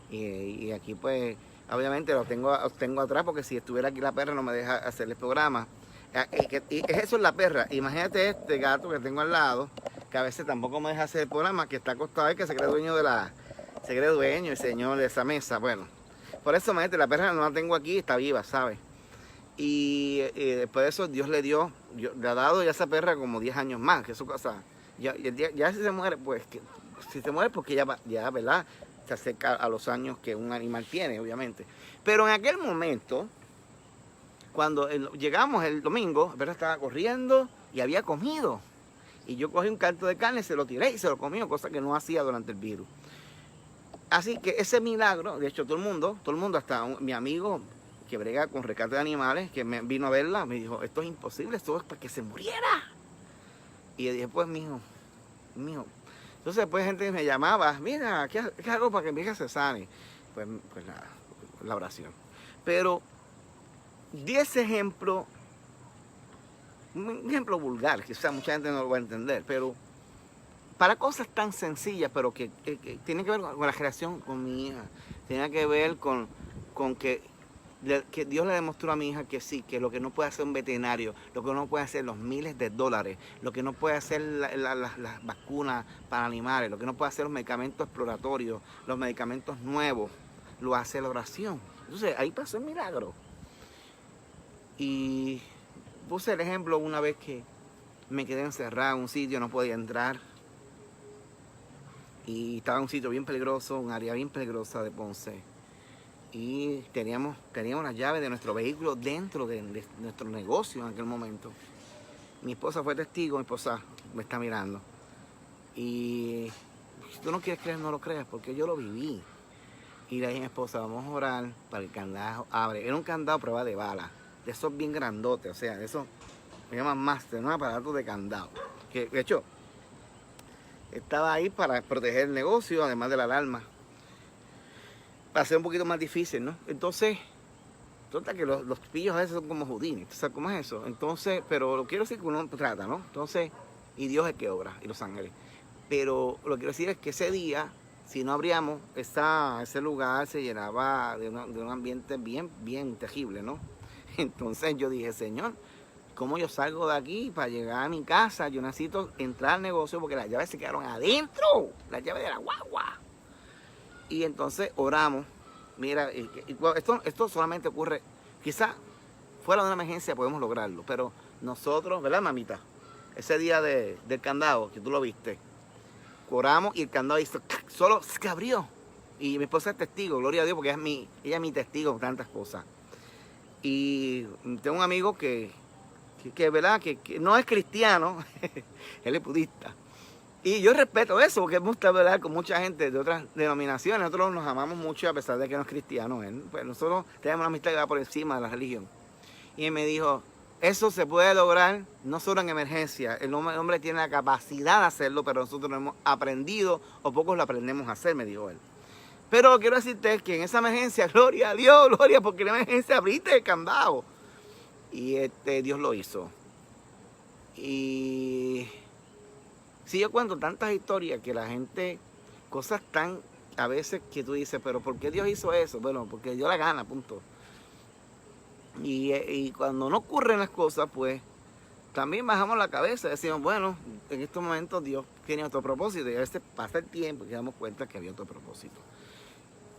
[SPEAKER 1] Y aquí, pues, obviamente los tengo atrás, porque si estuviera aquí la perra no me deja hacer el programa. Y eso es la perra. Imagínate este gato que tengo al lado, que a veces tampoco me deja hacer el programa, que está acostado y que se cree dueño se cree dueño y señor de esa mesa. Bueno, por eso, imagínate, la perra no la tengo aquí, está viva, ¿sabes? Y después de eso Dios le ha dado ya a esa perra como 10 años más, que eso cosa. Ya si se muere, pues, si se muere porque ya, ¿verdad? Se acerca a los años que un animal tiene, obviamente. Pero en aquel momento, cuando llegamos el domingo, la perra estaba corriendo y había comido. Y yo cogí un canto de carne, se lo tiré y se lo comió, cosa que no hacía durante el virus. Así que ese milagro, de hecho todo el mundo, hasta mi amigo que brega con rescate de animales, que me vino a verla, me dijo, esto es imposible, esto es para que se muriera. Y yo dije, pues mijo. Entonces después gente me llamaba, mira, ¿qué hago para que mi hija se sane? Pues nada, la oración. Pero di ese ejemplo, un ejemplo vulgar, quizás mucha gente no lo va a entender, pero para cosas tan sencillas, pero que tienen que ver con la relación con mi hija, tiene que ver con que Dios le demostró a mi hija que sí, que lo que no puede hacer un veterinario, lo que no puede hacer los miles de dólares, lo que no puede hacer las vacunas para animales, lo que no puede hacer los medicamentos exploratorios, los medicamentos nuevos, lo hace la oración. Entonces ahí pasó el milagro. Y puse el ejemplo una vez que me quedé encerrado en un sitio, no podía entrar. Y estaba en un sitio bien peligroso, un área bien peligrosa de Ponce. Y teníamos las llaves de nuestro vehículo dentro de nuestro negocio en aquel momento. Mi esposa fue testigo, mi esposa me está mirando. Y si tú no quieres creer, no lo creas, porque yo lo viví. Y le dije a mi esposa, vamos a orar para el candado abre. Era un candado a prueba de bala, de esos bien grandotes, o sea, de esos me llaman máster, un aparato de candado. Que de hecho, estaba ahí para proteger el negocio, además de la alarma. Para ser un poquito más difícil, ¿no? Entonces, total que los pillos a veces son como Houdini, ¿sabes cómo es eso? Entonces, pero lo quiero decir que uno trata, ¿no? Entonces, y Dios es que obra, y los ángeles. Pero lo que quiero decir es que ese día, si no abríamos, ese lugar se llenaba de un ambiente bien terrible, ¿no? Entonces yo dije, Señor, ¿cómo yo salgo de aquí para llegar a mi casa? Yo necesito entrar al negocio porque las llaves se quedaron adentro, las llaves de la guagua. Y entonces oramos. Mira, esto solamente ocurre, quizá fuera de una emergencia podemos lograrlo, pero nosotros, ¿verdad, mamita? Ese día del candado, que tú lo viste, oramos y el candado hizo, solo se abrió. Y mi esposa es testigo, gloria a Dios, porque ella es mi testigo en tantas cosas. Y tengo un amigo que ¿verdad? Que no es cristiano, él es budista. Y yo respeto eso, porque me gusta hablar con mucha gente de otras denominaciones. Nosotros nos amamos mucho a pesar de que no es cristiano. Pues nosotros tenemos una amistad que va por encima de la religión. Y él me dijo, eso se puede lograr no solo en emergencia. El hombre tiene la capacidad de hacerlo, pero nosotros no hemos aprendido o pocos lo aprendemos a hacer, me dijo él. Pero quiero decirte que en esa emergencia, gloria a Dios, gloria, porque en la emergencia abriste el candado. Y Dios lo hizo. Y si yo cuento tantas historias que la gente, cosas tan a veces que tú dices, pero ¿por qué Dios hizo eso? Bueno, porque dio la gana, punto. Y cuando no ocurren las cosas, pues también bajamos la cabeza y decimos, bueno, en estos momentos Dios tiene otro propósito. Y a veces pasa el tiempo y nos damos cuenta que había otro propósito.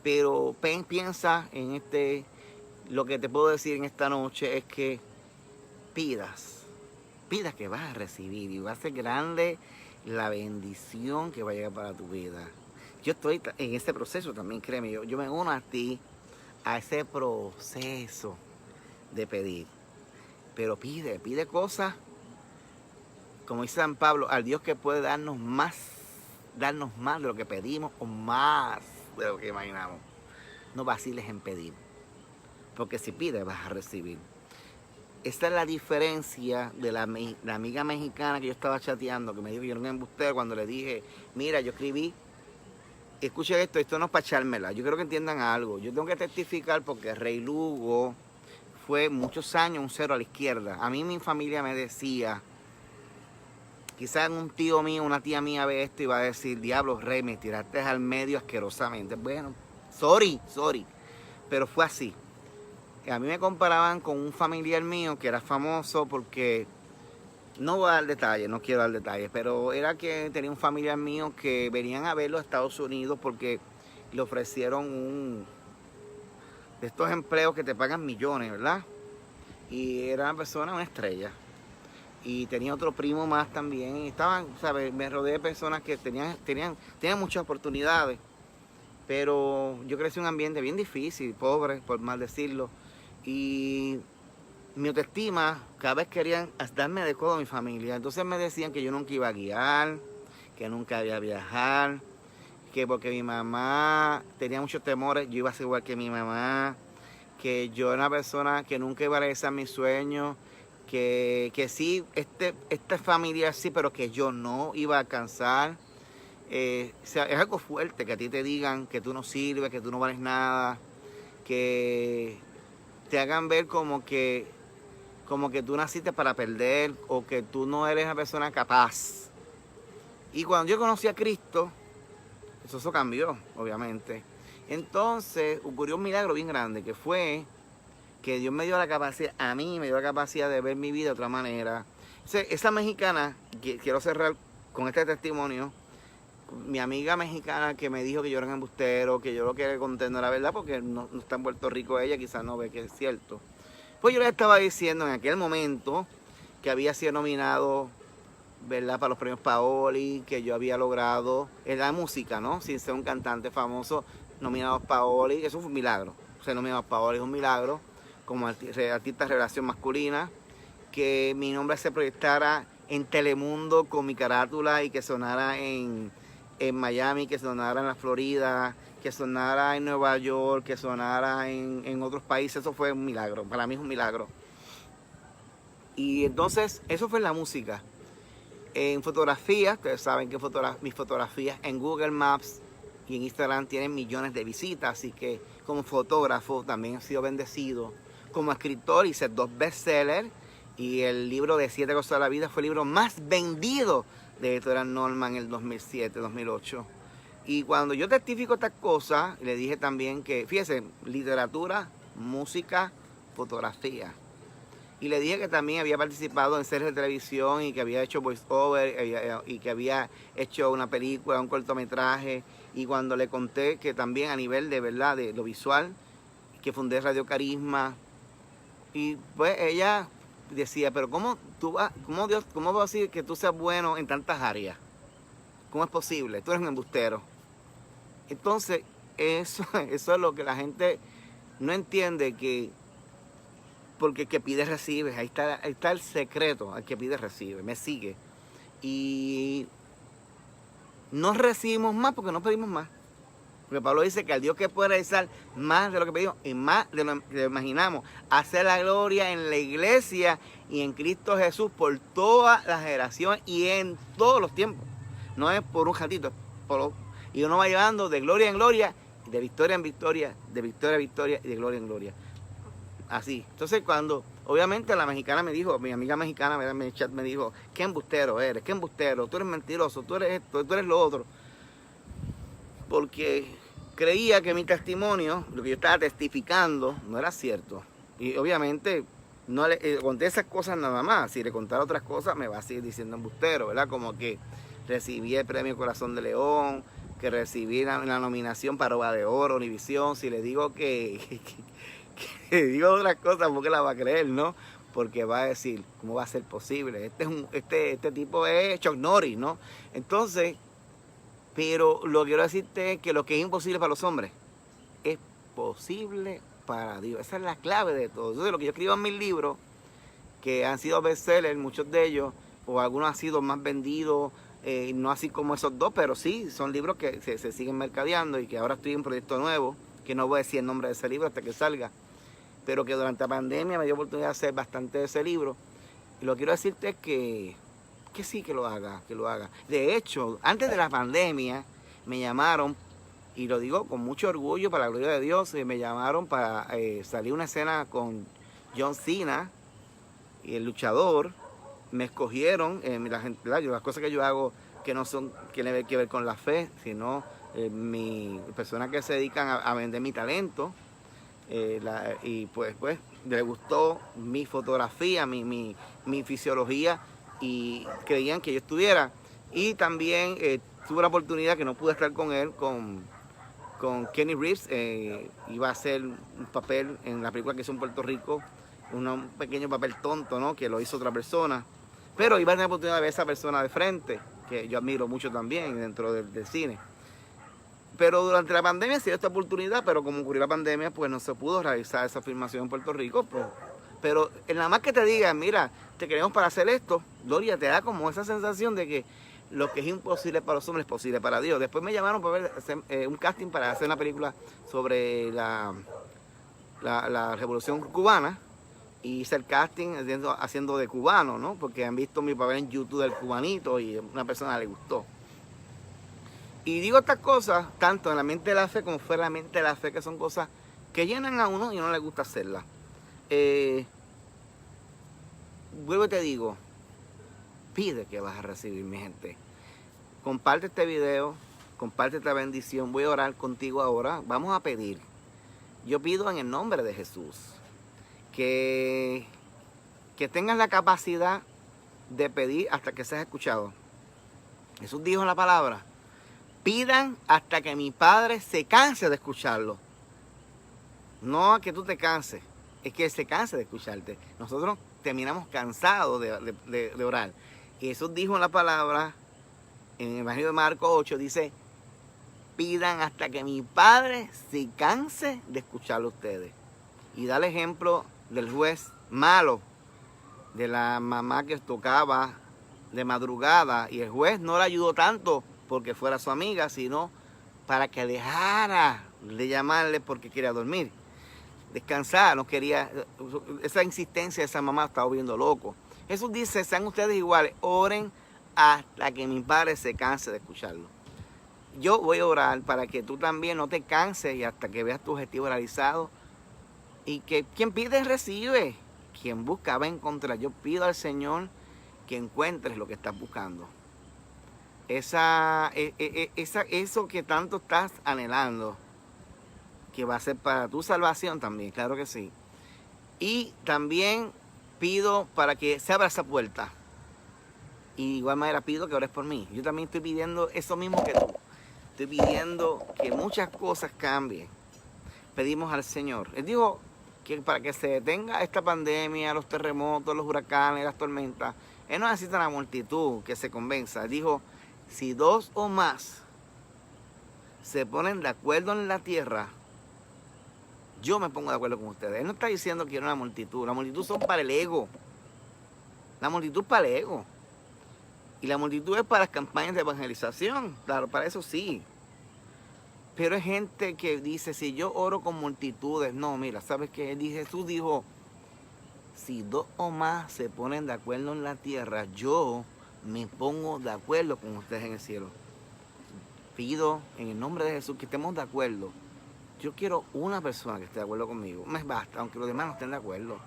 [SPEAKER 1] Pero piensa en lo que te puedo decir en esta noche es que pidas que vas a recibir y va a ser grande la bendición que va a llegar para tu vida. yo estoy en ese proceso también, créeme, yo me uno a ti, a ese proceso de pedir. Pero pide cosas, como dice San Pablo, al Dios que puede darnos más de lo que pedimos o más de lo que imaginamos. No vaciles en pedir, porque si pides vas a recibir. Esta es la diferencia de la amiga mexicana que yo estaba chateando, que me dijo que yo era un embustero cuando le dije, mira, yo escribí, escuchen esto no es para echármela, yo quiero que entiendan algo, yo tengo que testificar porque Rey Lugo fue muchos años un cero a la izquierda. A mí mi familia me decía, quizás un tío mío, una tía mía ve esto y va a decir, diablo, Rey, me tiraste al medio asquerosamente. Bueno, sorry, pero fue así. A mí me comparaban con un familiar mío que era famoso porque, no voy a dar detalles, no quiero dar detalles, pero era que tenía un familiar mío que venían a verlo a Estados Unidos porque le ofrecieron de estos empleos que te pagan millones, ¿verdad? Y era una persona, una estrella. Y tenía otro primo más también. Y estaban, ¿sabes? Me rodeé de personas que tenían muchas oportunidades. Pero yo crecí en un ambiente bien difícil, pobre, por mal decirlo. Y mi autoestima, cada vez querían darme de codo a mi familia. Entonces me decían que yo nunca iba a guiar, que nunca iba a viajar, que porque mi mamá tenía muchos temores, yo iba a ser igual que mi mamá, que yo era una persona que nunca iba a realizar mis sueños, que sí, esta familia sí, pero que yo no iba a alcanzar. O sea, es algo fuerte que a ti te digan que tú no sirves, que tú no vales nada, que te hagan ver como que tú naciste para perder o que tú no eres una persona capaz. Y cuando yo conocí a Cristo, eso cambió, obviamente. Entonces ocurrió un milagro bien grande, que fue que Dios me dio la capacidad, a mí me dio la capacidad de ver mi vida de otra manera. Entonces, esa mexicana, quiero cerrar con este testimonio, mi amiga mexicana que me dijo que yo era un embustero, que yo lo que le conté no era verdad porque no está en Puerto Rico ella, quizás no ve que es cierto. Pues yo le estaba diciendo en aquel momento que había sido nominado, ¿verdad?, para los premios Paoli, que yo había logrado en la música, ¿no? Sin ser un cantante famoso, nominados Paoli, eso fue un milagro. Ser nominados Paoli es un milagro, como artista de revelación masculina, que mi nombre se proyectara en Telemundo con mi carátula y que sonara en Miami, que sonara en la Florida, que sonara en Nueva York, que sonara en otros países. Eso fue un milagro, para mí es un milagro. Y entonces, eso fue la música. En fotografías, ustedes saben que mis fotografías en Google Maps y en Instagram tienen millones de visitas, así que como fotógrafo también he sido bendecido. Como escritor hice 2 bestsellers y el libro de 7 cosas de la vida fue el libro más vendido de Editorial Norman en el 2007-2008. Y cuando yo testifico estas cosas, le dije también que, fíjense, literatura, música, fotografía. Y le dije que también había participado en series de televisión y que había hecho voiceover y que había hecho una película, un cortometraje. Y cuando le conté que también a nivel de verdad, de lo visual, que fundé Radio Carisma. Y pues ella decía, pero ¿cómo va a decir que tú seas bueno en tantas áreas? ¿Cómo es posible? Tú eres un embustero. Entonces, eso es lo que la gente no entiende, que porque el que pide recibe. Ahí está el secreto, el que pide recibe, me sigue. Y no recibimos más porque no pedimos más. Porque Pablo dice que al Dios que puede realizar más de lo que pedimos y más de lo que imaginamos, hacer la gloria en la iglesia y en Cristo Jesús por todas las generaciones y en todos los tiempos. No es por un ratito, y uno va llevando de gloria en gloria, de victoria en victoria, de victoria en victoria y de gloria en gloria. Así. Entonces cuando, obviamente la mexicana me dijo, mi amiga mexicana en el chat me dijo, qué embustero eres, qué embustero, tú eres mentiroso, tú eres esto, tú eres lo otro. Porque creía que mi testimonio, lo que yo estaba testificando, no era cierto. Y obviamente no le conté esas cosas nada más. Si le contara otras cosas me va a seguir diciendo embustero, ¿verdad? Como que recibí el premio Corazón de León, que recibí la nominación para Ova de Oro, Univisión. Si le digo que digo otras cosas, porque la va a creer, ¿no? Porque va a decir, ¿cómo va a ser posible? Este tipo es Chuck Norris, ¿no? Entonces, Pero lo que quiero decirte es que lo que es imposible para los hombres es posible para Dios. Esa es la clave de todo. Entonces, lo que yo escribo en mis libros, que han sido bestsellers, muchos de ellos, o algunos han sido más vendidos, no así como esos dos, pero sí, son libros que se siguen mercadeando y que ahora estoy en un proyecto nuevo, que no voy a decir el nombre de ese libro hasta que salga, pero que durante la pandemia me dio oportunidad de hacer bastante de ese libro. Y lo que quiero decirte es que sí, que lo haga, que lo haga. De hecho, antes de la pandemia me llamaron, y lo digo con mucho orgullo, para la gloria de Dios, me llamaron para salir una escena con John Cena y el luchador. Me escogieron, las cosas que yo hago que no son, que tienen que ver con la fe, sino personas que se dedican a vender mi talento. Y pues le gustó mi fotografía, mi fisiología, y creían que yo estuviera. Y también tuve la oportunidad, que no pude estar con él, con Kenny Reeves. Iba a hacer un papel en la película que hizo en Puerto Rico, un pequeño papel tonto, ¿no?, que lo hizo otra persona, pero iba a tener la oportunidad de ver a esa persona de frente, que yo admiro mucho también dentro del cine. Pero durante la pandemia se dio esta oportunidad, pero como ocurrió la pandemia, pues no se pudo realizar esa filmación en Puerto Rico. Pues. Pero en la más que te digan, mira, te queremos para hacer esto, Gloria, te da como esa sensación de que lo que es imposible para los hombres es posible para Dios. Después me llamaron para ver un casting para hacer una película sobre la Revolución Cubana, y hice el casting haciendo de cubano, ¿no? Porque han visto mi papel en YouTube del cubanito y a una persona le gustó. Y digo estas cosas, tanto en la mente de la fe como fuera de la mente de la fe, que son cosas que llenan a uno y no le gusta hacerlas. Vuelvo y te digo, pide que vas a recibir, mi gente. Comparte este video, comparte esta bendición. Voy a orar contigo ahora. Vamos a pedir. Yo pido en el nombre de Jesús que tengas la capacidad de pedir hasta que seas escuchado. Jesús dijo en la palabra: pidan hasta que mi Padre se canse de escucharlo. No a que tú te canses, es que Él se canse de escucharte. Nosotros terminamos cansados de orar. Y Jesús dijo en la palabra, en el Evangelio de Marcos 8, dice: pidan hasta que mi Padre se canse de escucharlo a ustedes. Y da el ejemplo del juez malo, de la mamá que tocaba de madrugada, y el juez no la ayudó tanto porque fuera su amiga, sino para que dejara de llamarle porque quería dormir, descansar, no quería. Esa insistencia de esa mamá estaba volviendo loco. Jesús dice: sean ustedes iguales, oren hasta que mi Padre se canse de escucharlo. Yo voy a orar para que tú también no te canses y hasta que veas tu objetivo realizado. Y que quien pide recibe, quien busca va a encontrar. Yo pido al Señor que encuentres lo que estás buscando. Eso que tanto estás anhelando, que va a ser para tu salvación también, claro que sí. Y también pido para que se abra esa puerta. Y de igual manera pido que ores por mí. Yo también estoy pidiendo eso mismo que tú. Estoy pidiendo que muchas cosas cambien. Pedimos al Señor. Él dijo que para que se detenga esta pandemia, los terremotos, los huracanes, las tormentas, Él no necesita una multitud que se convenza. Él dijo: si dos o más se ponen de acuerdo en la tierra, yo me pongo de acuerdo con ustedes. Él no está diciendo que quiere una multitud. La multitud son para el ego. La multitud es para el ego. Y la multitud es para las campañas de evangelización. Claro, para eso sí. Pero hay gente que dice: si yo oro con multitudes. No, mira, ¿sabes qué? Jesús dijo: si dos o más se ponen de acuerdo en la tierra, yo me pongo de acuerdo con ustedes en el cielo. Pido en el nombre de Jesús que estemos de acuerdo. Yo quiero una persona que esté de acuerdo conmigo. Me basta, aunque los demás no estén de acuerdo.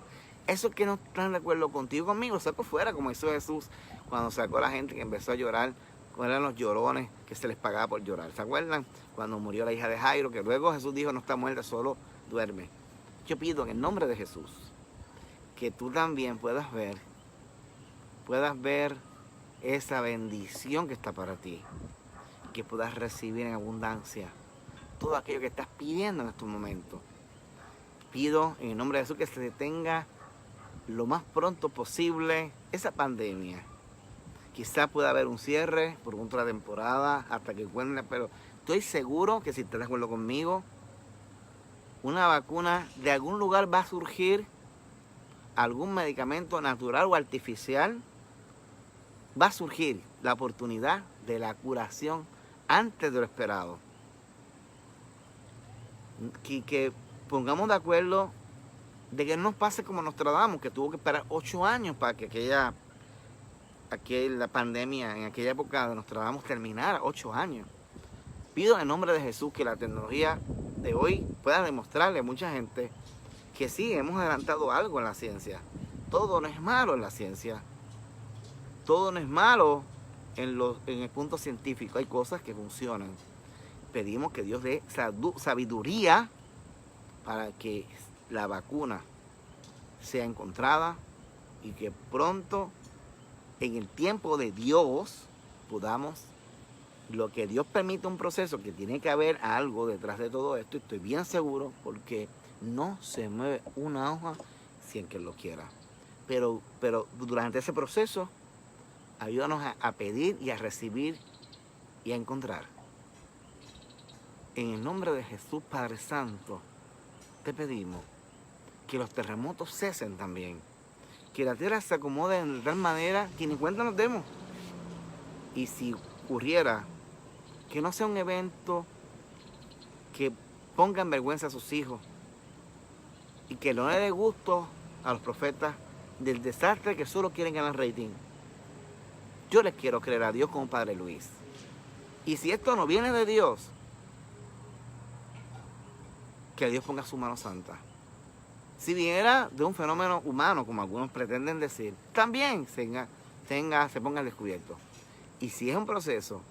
[SPEAKER 1] Esos que no están de acuerdo conmigo, saco fuera, como hizo Jesús cuando sacó a la gente que empezó a llorar. Eran los llorones que se les pagaba por llorar. ¿Se acuerdan? Cuando murió la hija de Jairo, que luego Jesús dijo: no está muerta, solo duerme. Yo pido en el nombre de Jesús que tú también puedas ver esa bendición que está para ti, que puedas recibir en abundancia todo aquello que estás pidiendo en estos momentos. Pido en el nombre de Jesús que se detenga lo más pronto posible esa pandemia, Quizás pueda haber un cierre por otra temporada hasta que encuentren, pero estoy seguro que si estás de acuerdo conmigo, una vacuna de algún lugar va a surgir, algún medicamento natural o artificial, va a surgir la oportunidad de la curación antes de lo esperado. Que pongamos de acuerdo de que no nos pase como Nostradamus, que tuvo que esperar 8 años para que la pandemia en aquella época de Nostradamus terminara. 8 años. Pido en el nombre de Jesús que la tecnología de hoy pueda demostrarle a mucha gente que sí, hemos adelantado algo en la ciencia. Todo no es malo en la ciencia. Todo no es malo en el punto científico. Hay cosas que funcionan. Pedimos que Dios dé sabiduría para que la vacuna sea encontrada y que pronto, en el tiempo de Dios, podamos, lo que Dios permite un proceso, que tiene que haber algo detrás de todo esto, y estoy bien seguro, porque no se mueve una hoja sin que lo quiera. Pero durante ese proceso, ayúdanos a pedir y a recibir y a encontrar. En el nombre de Jesús, Padre Santo, te pedimos que los terremotos cesen también. Que la tierra se acomode de tal manera que ni cuenta nos demos. Y si ocurriera, que no sea un evento que ponga en vergüenza a sus hijos y que no le dé gusto a los profetas del desastre que solo quieren ganar rating. Yo les quiero creer a Dios como Padre Luis. Y si esto no viene de Dios, que Dios ponga su mano santa. Si viniera de un fenómeno humano, como algunos pretenden decir, también se ponga al descubierto. Y si es un proceso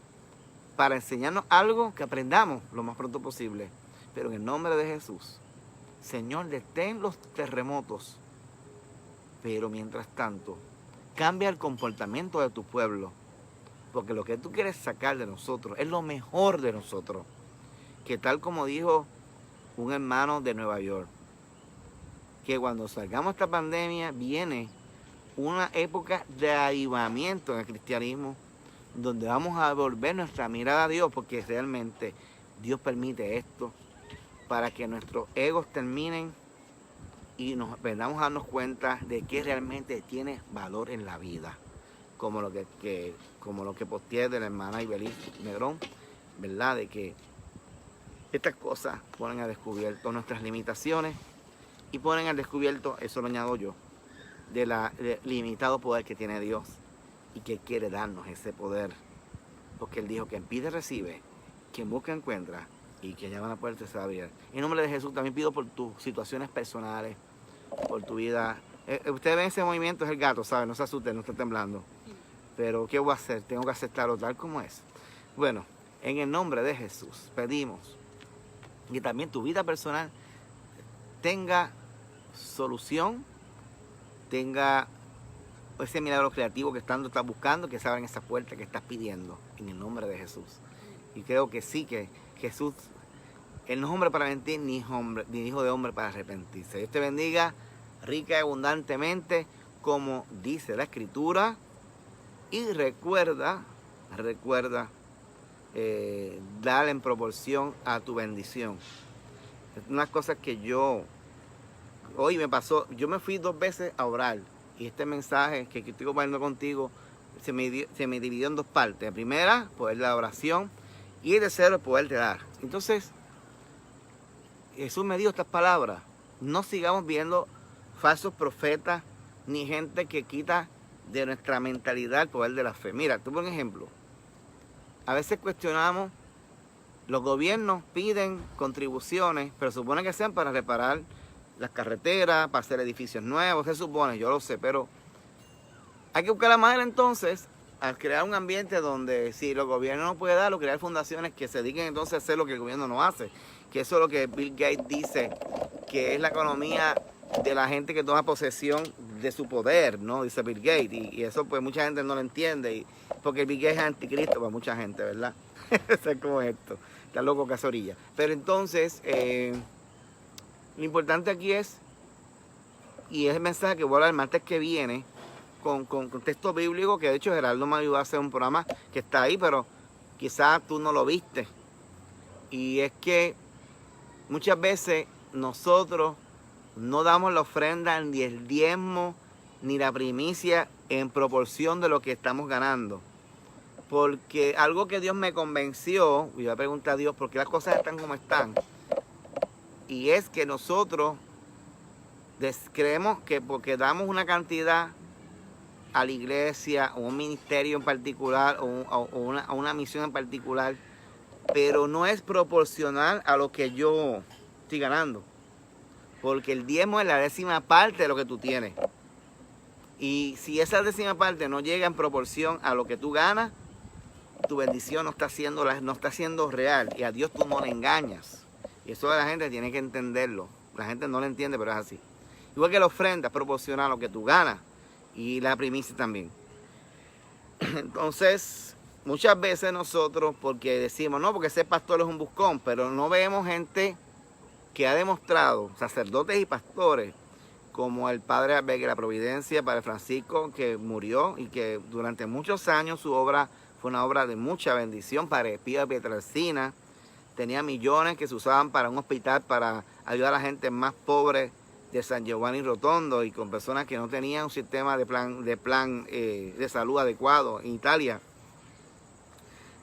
[SPEAKER 1] para enseñarnos algo, que aprendamos lo más pronto posible. Pero en el nombre de Jesús, Señor, detén los terremotos. Pero mientras tanto, cambia el comportamiento de tu pueblo. Porque lo que tú quieres sacar de nosotros es lo mejor de nosotros. Que tal como dijo un hermano de Nueva York, que cuando salgamos de esta pandemia viene una época de avivamiento en el cristianismo, donde vamos a volver nuestra mirada a Dios, porque realmente Dios permite esto para que nuestros egos terminen y nos aprendamos a darnos cuenta de que realmente tiene valor en la vida, como lo que posteé de la hermana Ibeliz Negrón, ¿verdad? De que estas cosas ponen a descubierto nuestras limitaciones y ponen al descubierto, eso lo añado yo, del limitado poder que tiene Dios y que quiere darnos ese poder. Porque Él dijo, quien pide recibe, quien busca encuentra y quien llama a la puerta se va a abrir. En nombre de Jesús también pido por tus situaciones personales, por tu vida. Ustedes ven ese movimiento, es el gato, ¿saben? No se asusten, no está temblando. Pero ¿qué voy a hacer? Tengo que aceptarlo tal como es. Bueno, en el nombre de Jesús pedimos que también tu vida personal tenga solución, tenga ese milagro creativo que estás buscando, que se abran esas puertas que estás pidiendo en el nombre de Jesús. Y creo que sí, que Jesús, Él no es hombre para mentir, ni hijo de hombre para arrepentirse. Dios te bendiga rica y abundantemente, como dice la Escritura. Y recuerda dar en proporción a tu bendición. Unas cosas que hoy me pasó, yo me fui 2 veces a orar y este mensaje que estoy compartiendo contigo se me dividió en 2 partes. La primera, poder de la oración, y el tercero, el poder de dar. Entonces, Jesús me dio estas palabras: no sigamos viendo falsos profetas ni gente que quita de nuestra mentalidad el poder de la fe. Mira, tú por ejemplo, a veces cuestionamos, los gobiernos piden contribuciones, pero supone que sean para reparar las carreteras, para hacer edificios nuevos, se supone, yo lo sé, pero hay que buscar la manera entonces a crear un ambiente donde si los gobiernos no pueden darlo, crear fundaciones que se dediquen entonces a hacer lo que el gobierno no hace, que eso es lo que Bill Gates dice, que es la economía de la gente que toma posesión de su poder, ¿no? Dice Bill Gates, y eso pues mucha gente no lo entiende, porque Bill Gates es anticristo para mucha gente, ¿verdad? Eso es como esto, está loco casorilla. Pero entonces, lo importante aquí es, y es el mensaje que voy a dar el martes que viene, con texto bíblico, que de hecho Gerardo me ayudó a hacer un programa que está ahí, pero quizás tú no lo viste. Y es que muchas veces nosotros no damos la ofrenda, ni el diezmo, ni la primicia en proporción de lo que estamos ganando. Porque algo que Dios me convenció, y voy a preguntar a Dios por qué las cosas están como están, y es que nosotros creemos que porque damos una cantidad a la iglesia, o un ministerio en particular, o una misión en particular, pero no es proporcional a lo que yo estoy ganando. Porque el diezmo es la 10ª parte de lo que tú tienes. Y si esa 10ª parte no llega en proporción a lo que tú ganas, tu bendición no está siendo real. Y a Dios tú no le engañas. Y eso la gente tiene que entenderlo. La gente no lo entiende, pero es así. Igual que la ofrenda es proporcional a lo que tú ganas. Y la primicia también. Entonces, muchas veces nosotros, porque decimos, no, porque ese pastor es un buscón, pero no vemos gente que ha demostrado, sacerdotes y pastores, como el padre Albert de la Providencia, padre Francisco, que murió y que durante muchos años su obra fue una obra de mucha bendición. Padre Pío de Pietrelcina tenía millones que se usaban para un hospital para ayudar a la gente más pobre de San Giovanni Rotondo y con personas que no tenían un sistema de plan de salud adecuado en Italia.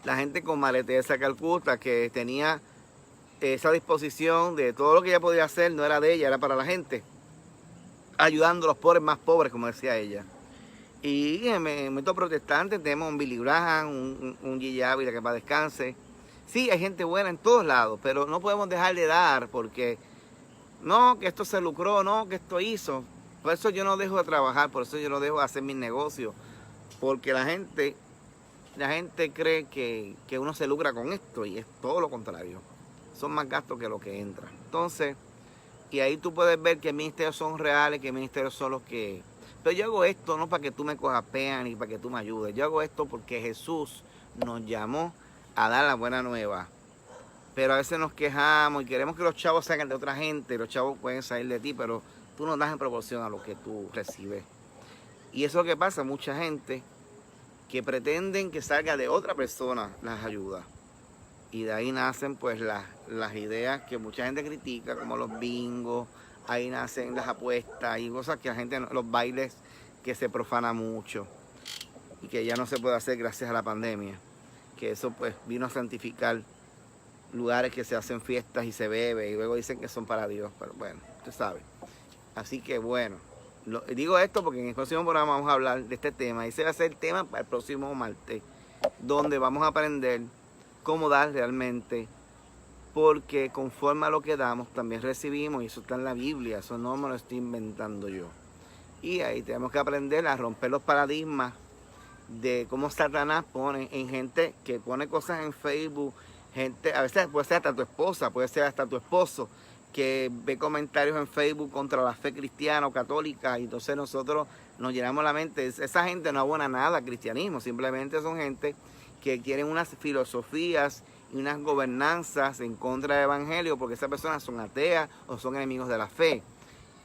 [SPEAKER 1] La gente con María Teresa Calcuta, que tenía esa disposición de todo lo que ella podía hacer, no era de ella, era para la gente, ayudando a los pobres más pobres, como decía ella. Y en el método protestante tenemos un Billy Graham, un Gigi Ávila, que para descanse. Sí, hay gente buena en todos lados, pero no podemos dejar de dar porque no, que esto se lucró, no, que esto hizo. Por eso yo no dejo de trabajar, por eso yo no dejo de hacer mis negocios, porque la gente cree que uno se lucra con esto y es todo lo contrario. Son más gastos que lo que entra. Entonces, y ahí tú puedes ver que ministerios son reales, que ministerios son los que... Pero yo hago esto no para que tú me cojas pena ni para que tú me ayudes. Yo hago esto porque Jesús nos llamó a dar la buena nueva. Pero a veces nos quejamos y queremos que los chavos salgan de otra gente. Los chavos pueden salir de ti, pero tú no das en proporción a lo que tú recibes. Y eso es lo que pasa, mucha gente que pretenden que salga de otra persona las ayuda. Y de ahí nacen pues las ideas que mucha gente critica, como los bingos, ahí nacen las apuestas y cosas que la gente, los bailes que se profana mucho y que ya no se puede hacer gracias a la pandemia. Que eso pues vino a santificar lugares que se hacen fiestas y se bebe y luego dicen que son para Dios, pero bueno, usted sabe. Así que bueno, digo esto porque en el próximo programa vamos a hablar de este tema. Ese va a ser el tema para el próximo martes, donde vamos a aprender cómo dar realmente, porque conforme a lo que damos también recibimos, y eso está en la Biblia, eso no me lo estoy inventando yo. Y ahí tenemos que aprender a romper los paradigmas de cómo Satanás pone en gente que pone cosas en Facebook, gente, a veces puede ser hasta tu esposa, puede ser hasta tu esposo, que ve comentarios en Facebook contra la fe cristiana o católica, y entonces nosotros nos llenamos la mente. Esa gente no abona nada al cristianismo, simplemente son gente que quieren unas filosofías y unas gobernanzas en contra del evangelio, porque esas personas son ateas o son enemigos de la fe.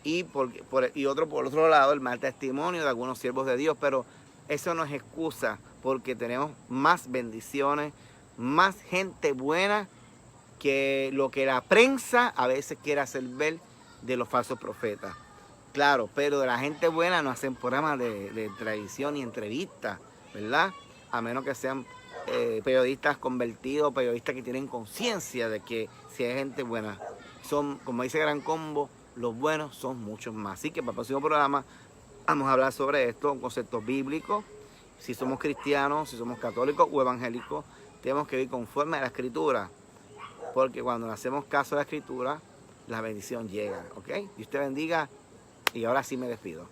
[SPEAKER 1] Y por otro lado, el mal testimonio de algunos siervos de Dios, pero eso no es excusa, porque tenemos más bendiciones, más gente buena que lo que la prensa a veces quiere hacer ver de los falsos profetas. Claro, pero de la gente buena no hacen programas de tradición y entrevistas, ¿verdad? A menos que sean periodistas convertidos, periodistas que tienen conciencia de que si hay gente buena, son, como dice Gran Combo, los buenos son muchos más. Así que para el próximo programa vamos a hablar sobre esto, conceptos bíblicos, si somos cristianos, si somos católicos o evangélicos, tenemos que ir conforme a la Escritura, porque cuando le hacemos caso a la Escritura, la bendición llega, ¿ok? Dios te bendiga y ahora sí me despido.